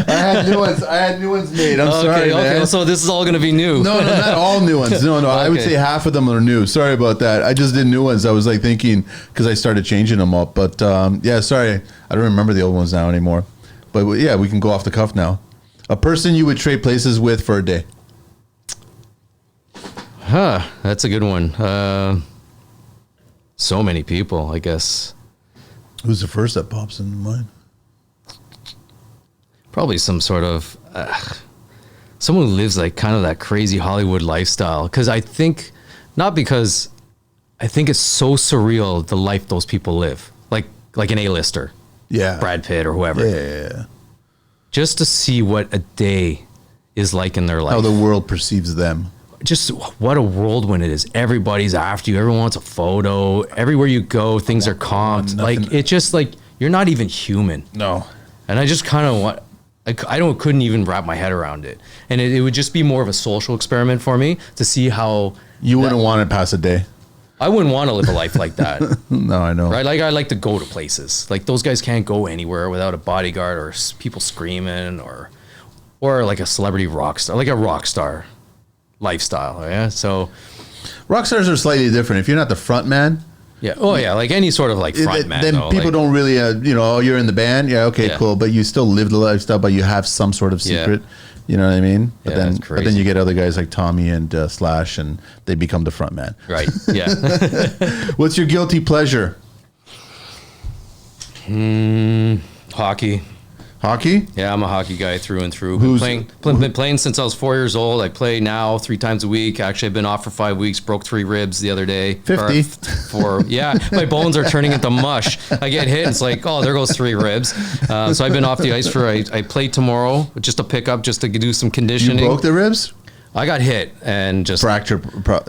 I had new ones made. I'm sorry, man.
Okay, so this is all going to be new.
No, not all new ones. No. Okay. I would say half of them are new. Sorry about that. I just did new ones. I was like thinking, because I started changing them up. But sorry. I don't remember the old ones now anymore. But yeah, we can go off the cuff now. A person you would trade places with for a day.
That's a good one. So many people, I guess.
Who's the first that pops into mind?
Probably some sort of someone who lives like kind of that crazy Hollywood lifestyle. Because I think it's so surreal, the life those people live, like an A-lister, Brad Pitt or whoever.
Yeah.
Just to see what a day is like in their life,
how the world perceives them.
Just what a whirlwind it is. Everybody's after you. Everyone wants a photo. Everywhere you go, things are comped. Like, it's just like, you're not even human.
No.
And I just kind of couldn't even wrap my head around it. And it would just be more of a social experiment for me to see how.
You wouldn't want to pass a day.
I wouldn't want to live a life like that.
No, I know.
Right? Like, I like to go to places. Like, those guys can't go anywhere without a bodyguard or people screaming or like a celebrity rock star, like a rock star lifestyle. Yeah. So
Rock stars are slightly different. If you're not the front man,
Yeah. Oh, yeah. Like any sort of like front man.
Then
though,
people
like,
don't really, you're in the band. Yeah, okay,
Yeah.
cool. But you still live the lifestyle, but you have some sort of secret. You know what I mean?
Yeah, that's crazy.
But then you get other guys like Tommy and Slash, and they become the front man.
Right. Yeah.
What's your guilty pleasure?
Hockey.
Hockey?
Yeah, I'm a hockey guy through and through.
Who's-
Been playing since I was 4 years old. I play now 3 times a week. Actually, I've been off for 5 weeks. Broke 3 ribs the other day.
50.
Yeah, my bones are turning into mush. I get hit, and it's like, oh, there goes 3 ribs. So I've been off the ice I play tomorrow, just to pick up, just to do some
You
conditioning.
broke the ribs?
I got hit and just
Fracture?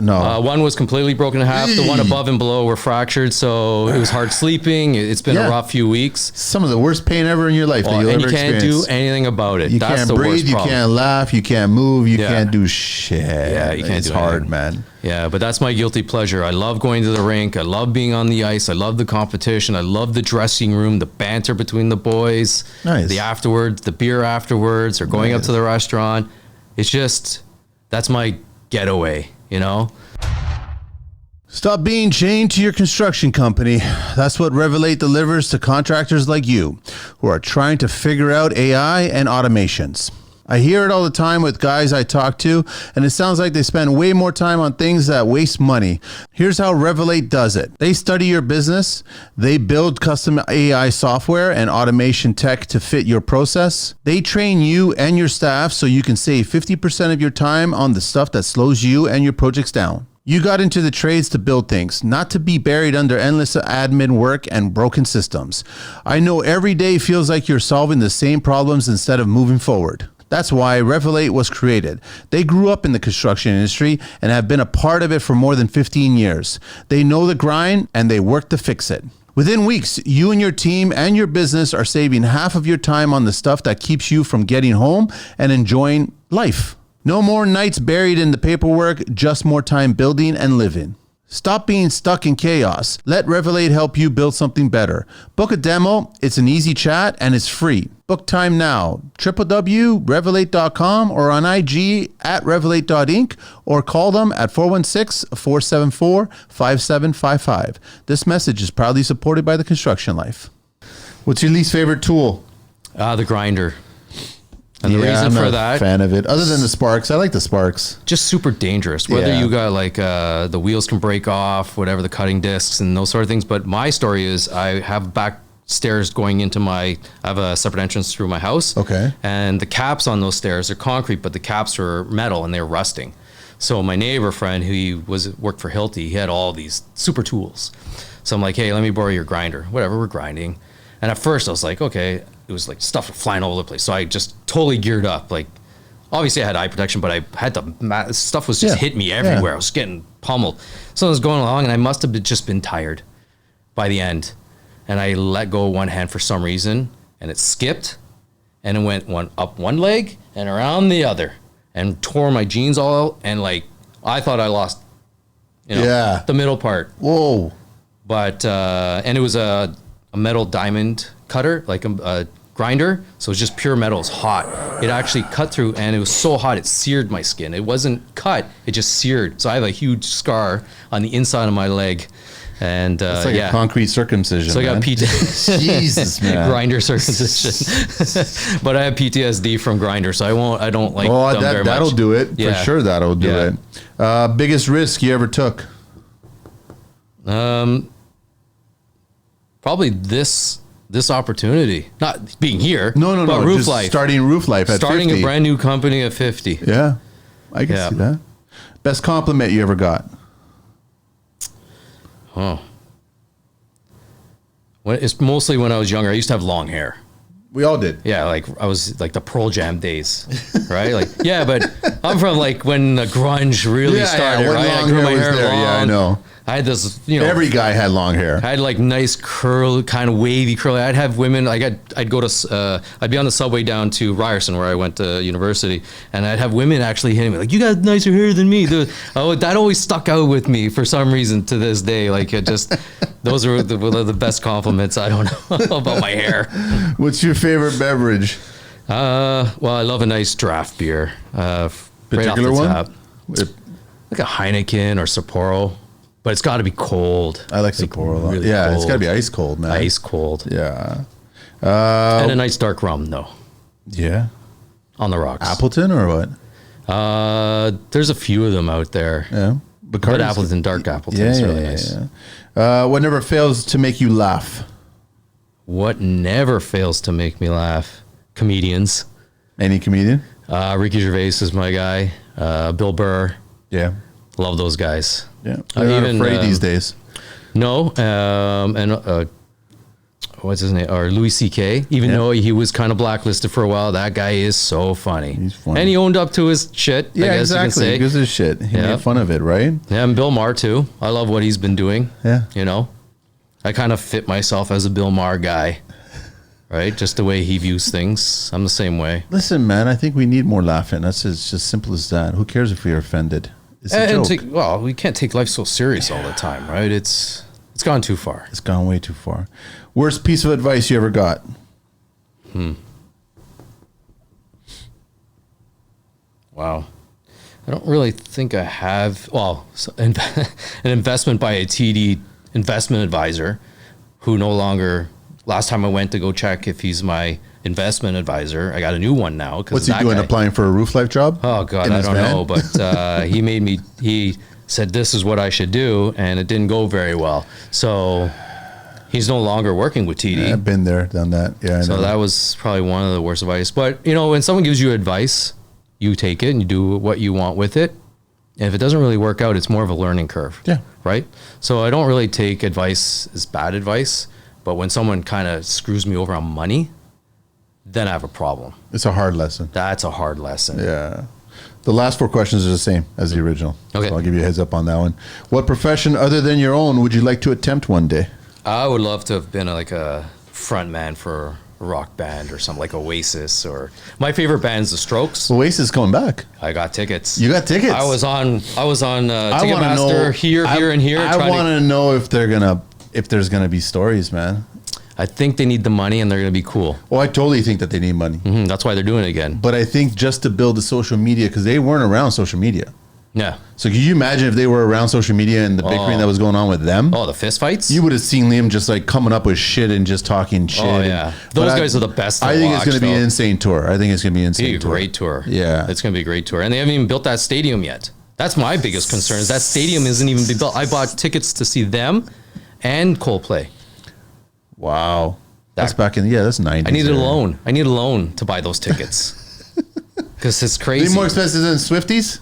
No.
one was completely broken in half. The one above and below were fractured, so it was hard sleeping. It's been a rough few weeks.
Some of the worst pain ever in your life that you'll
And
ever
you can't
experience.
do anything about it.
You
That's
can't
the
breathe,
worst
you
problem.
can't laugh, you can't move, you
Yeah.
can't do shit.
Yeah, you can't
It's
do
hard,
anything.
man.
Yeah, but that's my guilty pleasure. I love going to the rink. I love being on the ice. I love the competition. I love the dressing room, the banter between the boys,
Nice.
the afterwards, the beer afterwards, or going up to the restaurant. It's just, that's my getaway, you know?
Stop being chained to your construction company. That's what Rejuvenate delivers to contractors like you who are trying to figure out AI and automations. I hear it all the time with guys I talk to, and it sounds like they spend way more time on things that waste money. Here's how Rejuvenate does it. They study your business, they build custom AI software and automation tech to fit your process. They train you and your staff so you can save 50% of your time on the stuff that slows you and your projects down. You got into the trades to build things, not to be buried under endless admin work and broken systems. I know every day feels like you're solving the same problems instead of moving forward. That's why Rejuvenate was created. They grew up in the construction industry and have been a part of it for more than 15 years. They know the grind and they work to fix it. Within weeks, you and your team and your business are saving half of your time on the stuff that keeps you from getting home and enjoying life. No more nights buried in the paperwork, just more time building and living. Stop being stuck in chaos. Let Rejuvenate help you build something better. Book a demo. It's an easy chat and it's free. Book time now. www.rejuvenate.com or on IG at rejuvenate.inc or call them at 416-474-5755. This message is proudly supported by the Construction Life. What's your least favorite tool?
The grinder. And the
Yeah,
reason
I'm
for
not
that,
a fan of it. Other than the sparks, I like the sparks.
just super dangerous. Whether
Yeah.
you got like the wheels can break off, whatever, the cutting discs and those sort of things. But my story is I have back stairs going into I have a separate entrance through my house.
Okay.
And the caps on those stairs are concrete, but the caps are metal and they're rusting. So my neighbor friend who worked for Hilti, he had all these super tools. So I'm like, hey, let me borrow your grinder. Whatever, we're grinding. And at first I was like, okay, it was like stuff flying all over the place. So I just totally geared up. Like, obviously I had eye protection, but I had stuff was just hit me everywhere. I was getting pummeled. So I was going along and I must have just been tired by the end. And I let go one hand for some reason and it skipped and it went up one leg and around the other and tore my jeans all out. And like, I thought I lost, the middle part.
Whoa.
But, and it was a metal diamond cutter, like a grinder. So it was just pure metal. It's hot. It actually cut through and it was so hot it seared my skin. It wasn't cut, it just seared. So I have a huge scar on the inside of my leg. And
It's like a concrete circumcision.
So I got PTSD.
Jesus, man.
Grinder circumcision. But I have PTSD from grinder, so I don't like them very much.
That'll do it.
Yeah.
For sure that'll do it. Biggest risk you ever took?
Probably this opportunity. Not being here.
No.
But Roof
Just
Life.
starting Roof Life at 50.
Starting a brand new company at 50.
Yeah. I can see that. Best compliment you ever got?
Oh. It's mostly when I was younger. I used to have long hair.
We all did.
Yeah, like I was like the Pearl Jam days, right? Like, yeah, but I'm from like when the grunge really started,
when
right?
long
I grew my
was
hair
there.
long.
Yeah, I know.
I had this,
Every guy had long hair.
I had like nice curl, kind of wavy curly. I'd have women. I'd go to. I'd be on the subway down to Ryerson, where I went to university, and I'd have women actually hitting me like, "You got nicer hair than me." That always stuck out with me for some reason to this day. Like it just, those are one of the best compliments. I don't know about my hair.
What's your favorite beverage?
Well, I love a nice draft beer.
Particular one?
like a Heineken or Sapporo, but it's got to be cold.
I like Sapporo a lot.
really
Yeah, it's
cold.
got to be ice cold, man.
Ice cold.
Yeah.
And a nice dark rum, though,
Yeah.
on the rocks.
Appleton or what?
There's a few of them out there.
Yeah.
But
Bacardi's-
Appleton, dark Appleton is really nice.
What never fails to make you laugh?
What never fails to make me laugh? Comedians.
Any comedian?
Ricky Gervais is my guy. Bill Burr.
Yeah.
Love those guys.
Yeah. They're not
even,
afraid these days.
No. And what's his name? Or Louis C.K. Even though he was kind of blacklisted for a while, that guy is so funny.
He's funny.
And he owned up to his shit,
Yeah,
I guess
exactly.
you can say.
He gives a shit. He
Yeah.
made fun of it, right?
Yeah, and Bill Maher, too. I love what he's been doing.
Yeah.
You know? I kind of fit myself as a Bill Maher guy. Right? Just the way he views things. I'm the same way.
Listen, man, I think we need more laughing. That's just simple as that. Who cares if we are offended? It's a joke.
Well, we can't take life so serious all the time, right? It's gone too far.
It's gone way too far. Worst piece of advice you ever got?
Wow. I don't really think I have. Well, an investment by a TD investment advisor who no longer. Last time I went to go check if he's my investment advisor, I got a new one now.
What's he doing? Applying for a Roof Life job?
Oh God,
in
I
his
don't
van?
know. But he said this is what I should do, and it didn't go very well. So he's no longer working with TD.
Yeah, I've been there, done that. Yeah, I
So
know.
that was probably one of the worst advice. But you know, when someone gives you advice, you take it and you do what you want with it. And if it doesn't really work out, it's more of a learning curve.
Yeah.
Right. So I don't really take advice as bad advice. But when someone kind of screws me over on money, then I have a problem.
It's a hard lesson.
That's a hard lesson.
Yeah. The last 4 questions are the same as the original.
Okay.
So I'll give you a heads up on that one. What profession other than your own would you like to attempt one day?
I would love to have been like a front man for a rock band or something like Oasis, or my favorite band's The Strokes.
Oasis is coming back.
I got tickets.
You got tickets?
I was on
I wanna
Ticketmaster here and here.
I want to know if there's gonna be stories, man.
I think they need the money and they're going to be cool.
Well, I totally think that they need money.
That's why they're doing it again.
But I think just to build the social media, because they weren't around social media.
Yeah.
So can you imagine if they were around social media and the bickering that was going on with them?
Oh, the fist fights?
You would have seen Liam just like coming up with shit and just talking shit.
Oh, yeah. Those guys are the best to
I think
watch,
it's going to be
though.
an insane tour. I think it's going to be an
It's going
insane
to be a great tour.
Yeah.
It's going to be a great tour. And they haven't even built that stadium yet. That's my biggest concern. Is that stadium isn't even been built. I bought tickets to see them and Coldplay.
Wow. That's back in, that's 90s.
I needed a loan. I need a loan to buy those tickets. Because it's
Are
crazy.
they more expensive than Swifties?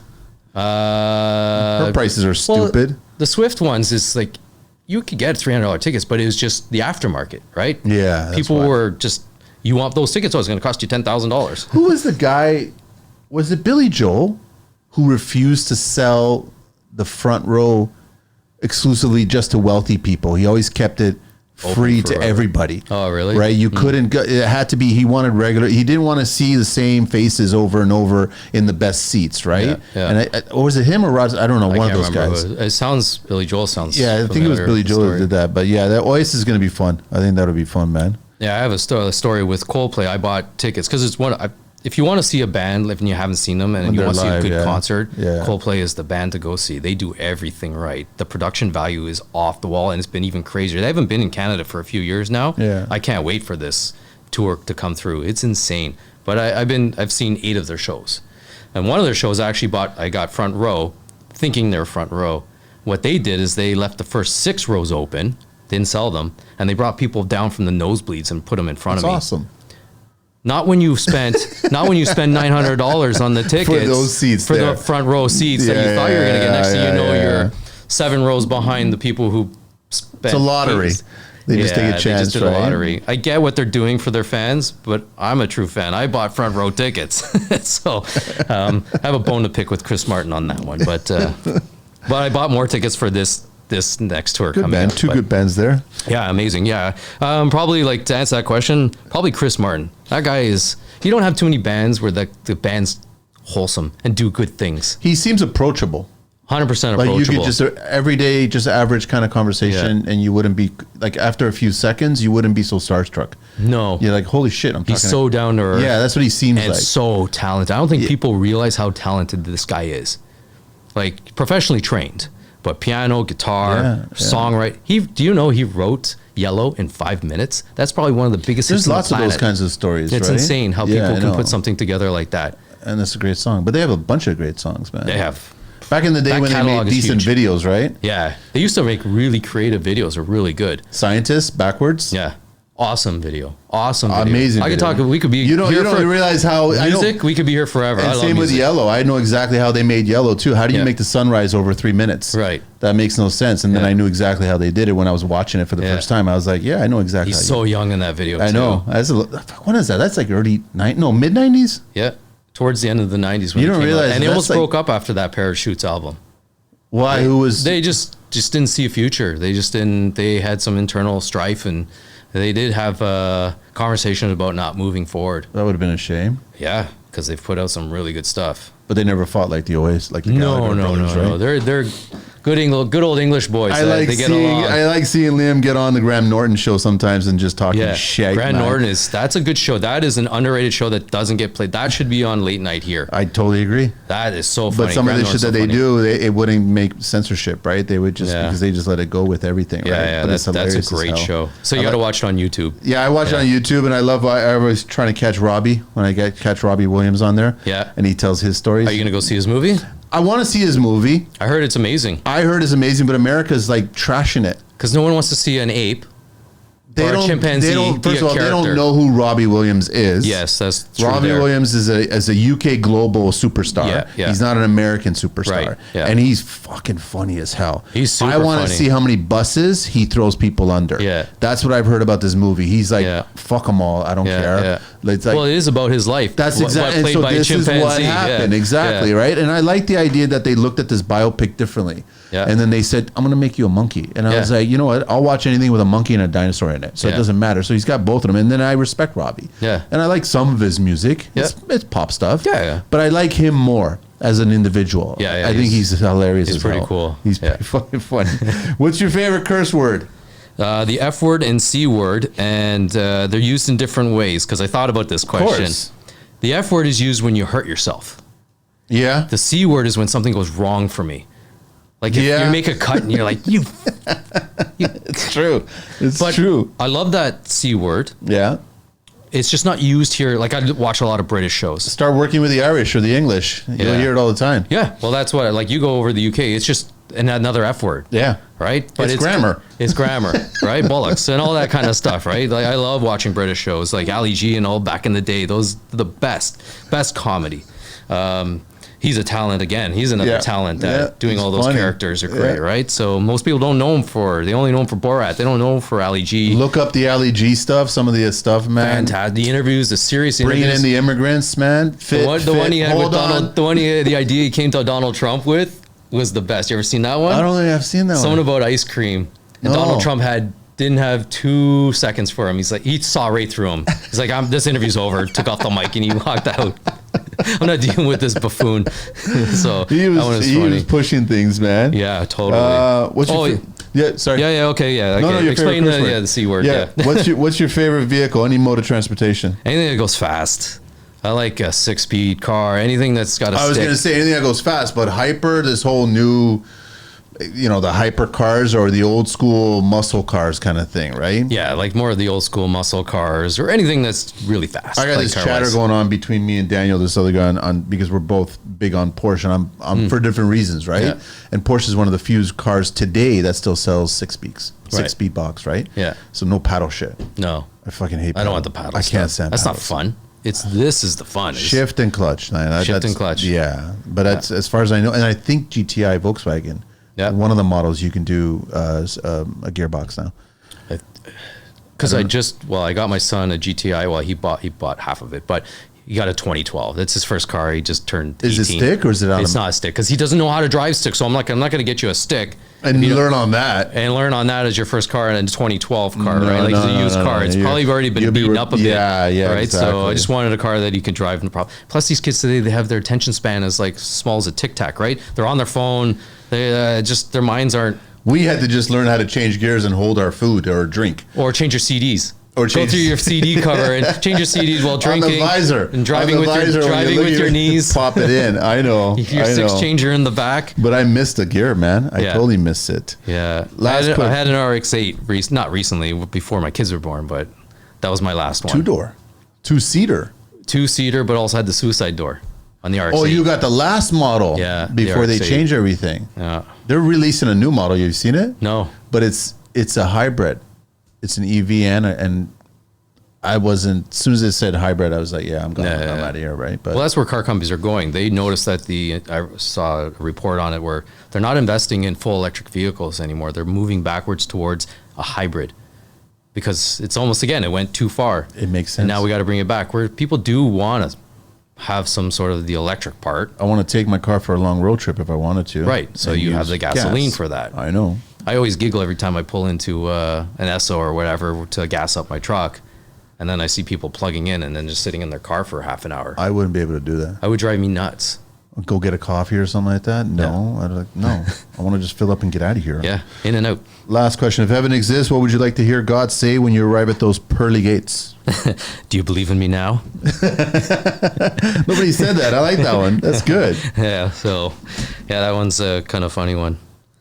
Her prices are
well,
stupid.
The Swift ones is like, you could get $300 tickets, but it was just the aftermarket, right?
Yeah, that's
People
why.
were just, you want those tickets? Oh, it's going to cost you $10,000.
Who was the guy? Was it Billy Joel who refused to sell the front row exclusively just to wealthy people? He always kept it free to
forever.
everybody.
Oh, really?
Right? You couldn't go, it had to be, he wanted regular, he didn't want to see the same faces over and over in the best seats, right?
Yeah.
And or was it him or Rod? I don't know,
I
one of
can't
those
remember
guys.
who it sounds, Billy Joel sounds
Yeah, I think it was
familiar,
Billy
the
Joel who
story.
did that. But yeah, that Oasis is going to be fun. I think that'll be fun, man.
Yeah, I have a story with Coldplay. I bought tickets because it's one. If you want to see a band, if you haven't seen them, and
When
you
they're
want to see a
live,
good
yeah.
concert,
Yeah.
Coldplay is the band to go see. They do everything right. The production value is off the wall, and it's been even crazier. They haven't been in Canada for a few years now.
Yeah.
I can't wait for this tour to come through. It's insane. But I've seen 8 of their shows, and one of their shows I got front row, thinking they're front row. What they did is they left the first 6 rows open, didn't sell them, and they brought people down from the nosebleeds and put them in front
That's
of me.
awesome.
Not when you spend $900 on the tickets
For those seats
for
there.
the front row seats that you
Yeah,
thought you were going to get. Next thing you know,
yeah.
you're 7 rows behind the people who spent.
It's a lottery. They just take a
They
chance,
just did
right?
a lottery. I get what they're doing for their fans, but I'm a true fan. I bought front row tickets, so I have a bone to pick with Chris Martin on that one. But I bought more tickets for this next tour
Good
coming
band.
up.
Two
But-
good bands there.
yeah, amazing. Yeah. Probably like to answer that question, probably Chris Martin. That guy you don't have too many bands where the band's wholesome and do good things.
He seems approachable.
100%
Like
approachable.
you could just everyday, just average kind of conversation, and you wouldn't be like after a few seconds, you wouldn't be so starstruck.
no.
You're like, holy shit, I'm
He's
talking.
so down to earth.
Yeah, that's what he seems
and
like.
so talented. I don't think people realize how talented this guy is. like professionally trained, but piano, guitar,
Yeah.
songwrite. Do you know he wrote Yellow in 5 minutes? That's probably one of the biggest hits
There's
on the
lots of
planet.
those kinds of stories.
It's
right?
insane how
Yeah,
people
I
can
know.
put something together like that.
And that's a great song. But they have a bunch of great songs, man.
They have.
Back in the day
That
when they
catalog
made
is
decent
huge.
videos, right?
Yeah. They used to make really creative videos. They're really good.
Scientists, backwards.
Yeah. Awesome video. Awesome video.
Amazing
I could
video.
talk. We could be
You don't realize how
music. We could be here forever. I
And
love
same with
music.
Yellow. I know exactly how they made Yellow too. How do you
Yeah.
make the sunrise over 3 minutes?
Right.
That makes no sense. And then
Yeah.
I knew exactly how they did it when I was watching it for the
Yeah.
first time. I was like, yeah, I know exactly.
He's
how
so young in that video.
I
too.
know. When is that? That's like mid 90s.
Yeah. Towards the end of the 90s. When
You
it
don't
came out.
realize
And they
that's
almost
like-
broke up after that Parachutes album.
Why? Who was?
They just didn't see a future. They just didn't. They had some internal strife, and they did have a conversation about not moving forward.
That would have been a shame.
Yeah, because they've put out some really good stuff.
But they never fought like the Oasis, like the
No,
Gallagher brothers, right?
They're good old English boys.
I like
they get
seeing
along.
I like seeing Liam get on the Graham Norton show sometimes and just talking shit.
Grant
man.
Norton that's a good show. That is an underrated show that doesn't get played. That should be on late night here.
I totally agree.
That is so funny.
But some
Grant
of the shit
Norton's
that
so
they
funny.
do, it wouldn't make censorship, right? They would just
Yeah.
because they just let it go with everything,
Yeah,
right?
yeah,
But it's
that's a
hilarious as
great
hell.
show. So you got to watch it on YouTube.
Yeah, I watch it on YouTube, and I was trying to catch Robbie when I catch Robbie Williams on there.
Yeah.
and he tells his stories.
Are you gonna go see his movie?
I want to see his movie.
I heard it's amazing
I heard it's amazing, but America's like trashing it.
because no one wants to see an ape.
They
Or a
don't.
chimpanzee
They don't.
be
First
a
of all, they
character.
don't know who Robbie Williams is.
Yes, that's true.
Robbie
there.
Williams is a UK global superstar.
Yeah, yeah.
He's not an American superstar.
Right, yeah.
And he's fucking funny as hell.
He's super
I want to
funny.
see how many buses he throws people under.
Yeah.
That's what I've heard about this movie. He's like,
Yeah.
fuck them all. I don't
Yeah,
care.
yeah.
It's like,
Well, it is about his life.
that's
What
exactly.
played
So
by a
this is what
chimpanzee.
happened.
Yeah.
Exactly,
Yeah.
right? And I like the idea that they looked at this biopic differently.
Yeah.
And then they said, I'm going to make you a monkey. And I
Yeah.
was like, you know what? I'll watch anything with a monkey and a dinosaur in it. So it
Yeah.
doesn't matter. So he's got both of them. And then I respect Robbie.
Yeah.
And I like some of his music.
Yeah.
It's pop stuff.
Yeah, yeah.
But I like him more as an individual.
Yeah, yeah,
I think he's hilarious.
he's
as
pretty
hell.
cool.
He's
Yeah.
pretty fucking funny. What's your favorite curse word?
The F word and C word, and they're used in different ways. Because I thought about this question.
course.
The F word is used when you hurt yourself.
Yeah.
The C word is when something goes wrong for me. Like if
Yeah.
you make a cut and you're like, you.
It's true. It's
But
true.
I love that C word.
Yeah.
It's just not used here. Like I watch a lot of British shows.
Start working with the Irish or the English. You'll
Yeah.
hear it all the time.
Yeah, well, that's what like you go over the UK. It's just another F word.
Yeah.
Right,
It's grammar.
It's grammar, right? Bollocks and all that kind of stuff, right? Like I love watching British shows like Ali G and all back in the day. Those are the best comedy. He's a talent again. He's another
Yeah.
talent
Yeah.
that doing
He's
all those
funny.
characters are great,
Yeah.
right? So most people don't know him they only know him for Borat. They don't know him for Ali G.
Look up the Ali G stuff. Some of the stuff, man.
Fantastic. The interviews, the serious
Bringing
interviews.
in the immigrants, man.
The one he had with
Hold on.
Donald, the idea he came to Donald Trump with was the best. You ever seen that one?
I don't think I've seen that
Someone
one.
about ice cream. And
No.
Donald Trump didn't have 2 seconds for him. He's like, he saw right through him. He's like, this interview's over. Took off the mic and he walked out. I'm not dealing with this buffoon. So
He
that one
was,
is
he
funny.
was pushing things, man.
Yeah, totally.
What's your yeah, sorry.
yeah, okay, yeah.
No,
Okay.
your
Explain
favorite curse word.
the C word.
Yeah.
Yeah.
what's your favorite vehicle? Any mode of transportation?
Anything that goes fast. I like a 6-speed car. Anything that's got a
I was
stick.
going to say anything that goes fast, but hyper, this whole new, the hyper cars or the old school muscle cars kind of thing, right?
Yeah, like more of the old school muscle cars or anything that's really fast.
I got
like
this
car
chatter
wise.
going on between me and Daniel, this other guy, on because we're both big on Porsche, and I'm for different reasons, right?
Yeah.
And Porsche is one of the few cars today that still sells 6
Right.
speed box, right?
Yeah.
So no paddle shit.
No,
I fucking hate.
I don't
paddle.
want the paddle.
I can't
stuff.
stand.
That's not
paddles.
fun. This is the fun. It's-
Shift and clutch.
Shift
That's-
and clutch.
Yeah, but that's as far as I know, and I think GTI Volkswagen.
Yeah.
One of the models you can do a gearbox now.
Because I got my son a GTI. Well, he bought half of it, but he got a 2012. That's his first car. He just turned 18.
Is it stick or is it on?
It's not a stick because he doesn't know how to drive stick. So I'm not going to get you a stick
And
you
learn on that.
and learn on that as your first car and a 2012 car,
No,
right? Like it's
no,
a used
no,
car.
no.
It's probably already been
You'll be
beaten up a bit.
yeah,
right. So
exactly.
I just wanted a car that he could drive no problem. Plus, these kids today, they have their attention span as like small as a Tic Tac, right? They're on their phone. They just their minds aren't.
We had to just learn how to change gears and hold our food or drink.
Or change your CDs.
Or
go through your CD cover and change your CDs while drinking.
On the visor.
And driving with your knees.
Pop it in. I know.
Your six changer in the back.
But I missed the gear, man. I totally missed it.
Yeah. I had an RX-8, not recently, before my kids were born, but that was my last one.
2-door. 2-seater.
2-seater, but also had the suicide door on the RX-8.
Oh, you got the last model.
Yeah.
Before they change everything.
Yeah.
They're releasing a new model. You've seen it?
No.
But it's a hybrid. It's an EV and I wasn't, as soon as it said hybrid, I was like, yeah, I'm going. I'm out of here, right? But
well, that's where car companies are going. They noticed that I saw a report on it where they're not investing in full electric vehicles anymore. They're moving backwards towards a hybrid because it's almost, again, it went too far.
It makes sense.
And now we got to bring it back where people do want to have some sort of the electric part.
I want to take my car for a long road trip if I wanted to.
Right. So you have the gasoline for that.
I know.
I always giggle every time I pull into an Esso or whatever to gas up my truck. And then I see people plugging in and then just sitting in their car for half an hour.
I wouldn't be able to do that.
That would drive me nuts.
Go get a coffee or something like that? No. No. I want to just fill up and get out of here.
Yeah, in and out.
Last question. If heaven exists, what would you like to hear God say when you arrive at those pearly gates?
Do you believe in me now?
Nobody said that. I like that one. That's good.
Yeah, so, yeah, that one's a kind of funny one.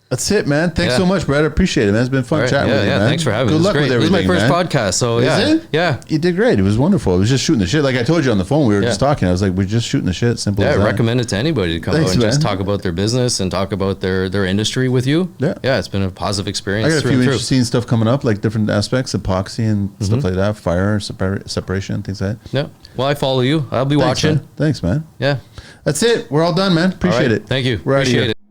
That's it, man. Thanks so much, Brett. I appreciate it, man. It's been fun chatting with you, man.
Thanks for having me.
Good luck with everything,
This is my first podcast, so
yeah. You did great. It was wonderful. It was just shooting the shit. Like I told you on the phone, we were just talking. I was like, we're just shooting the shit. Simple as that.
I recommend it to anybody to come out and just talk about their business and talk about their industry with you. Yeah. Yeah, it's been a positive experience.
I got a few interesting stuff coming up, like different aspects, epoxy and stuff like that, fire, separation, things like that.
Yeah. Well, I follow you. I'll be watching.
Thanks, man.
Yeah.
That's it. We're all done, man. Appreciate it.
Thank you.
We're out of here.
Appreciate it.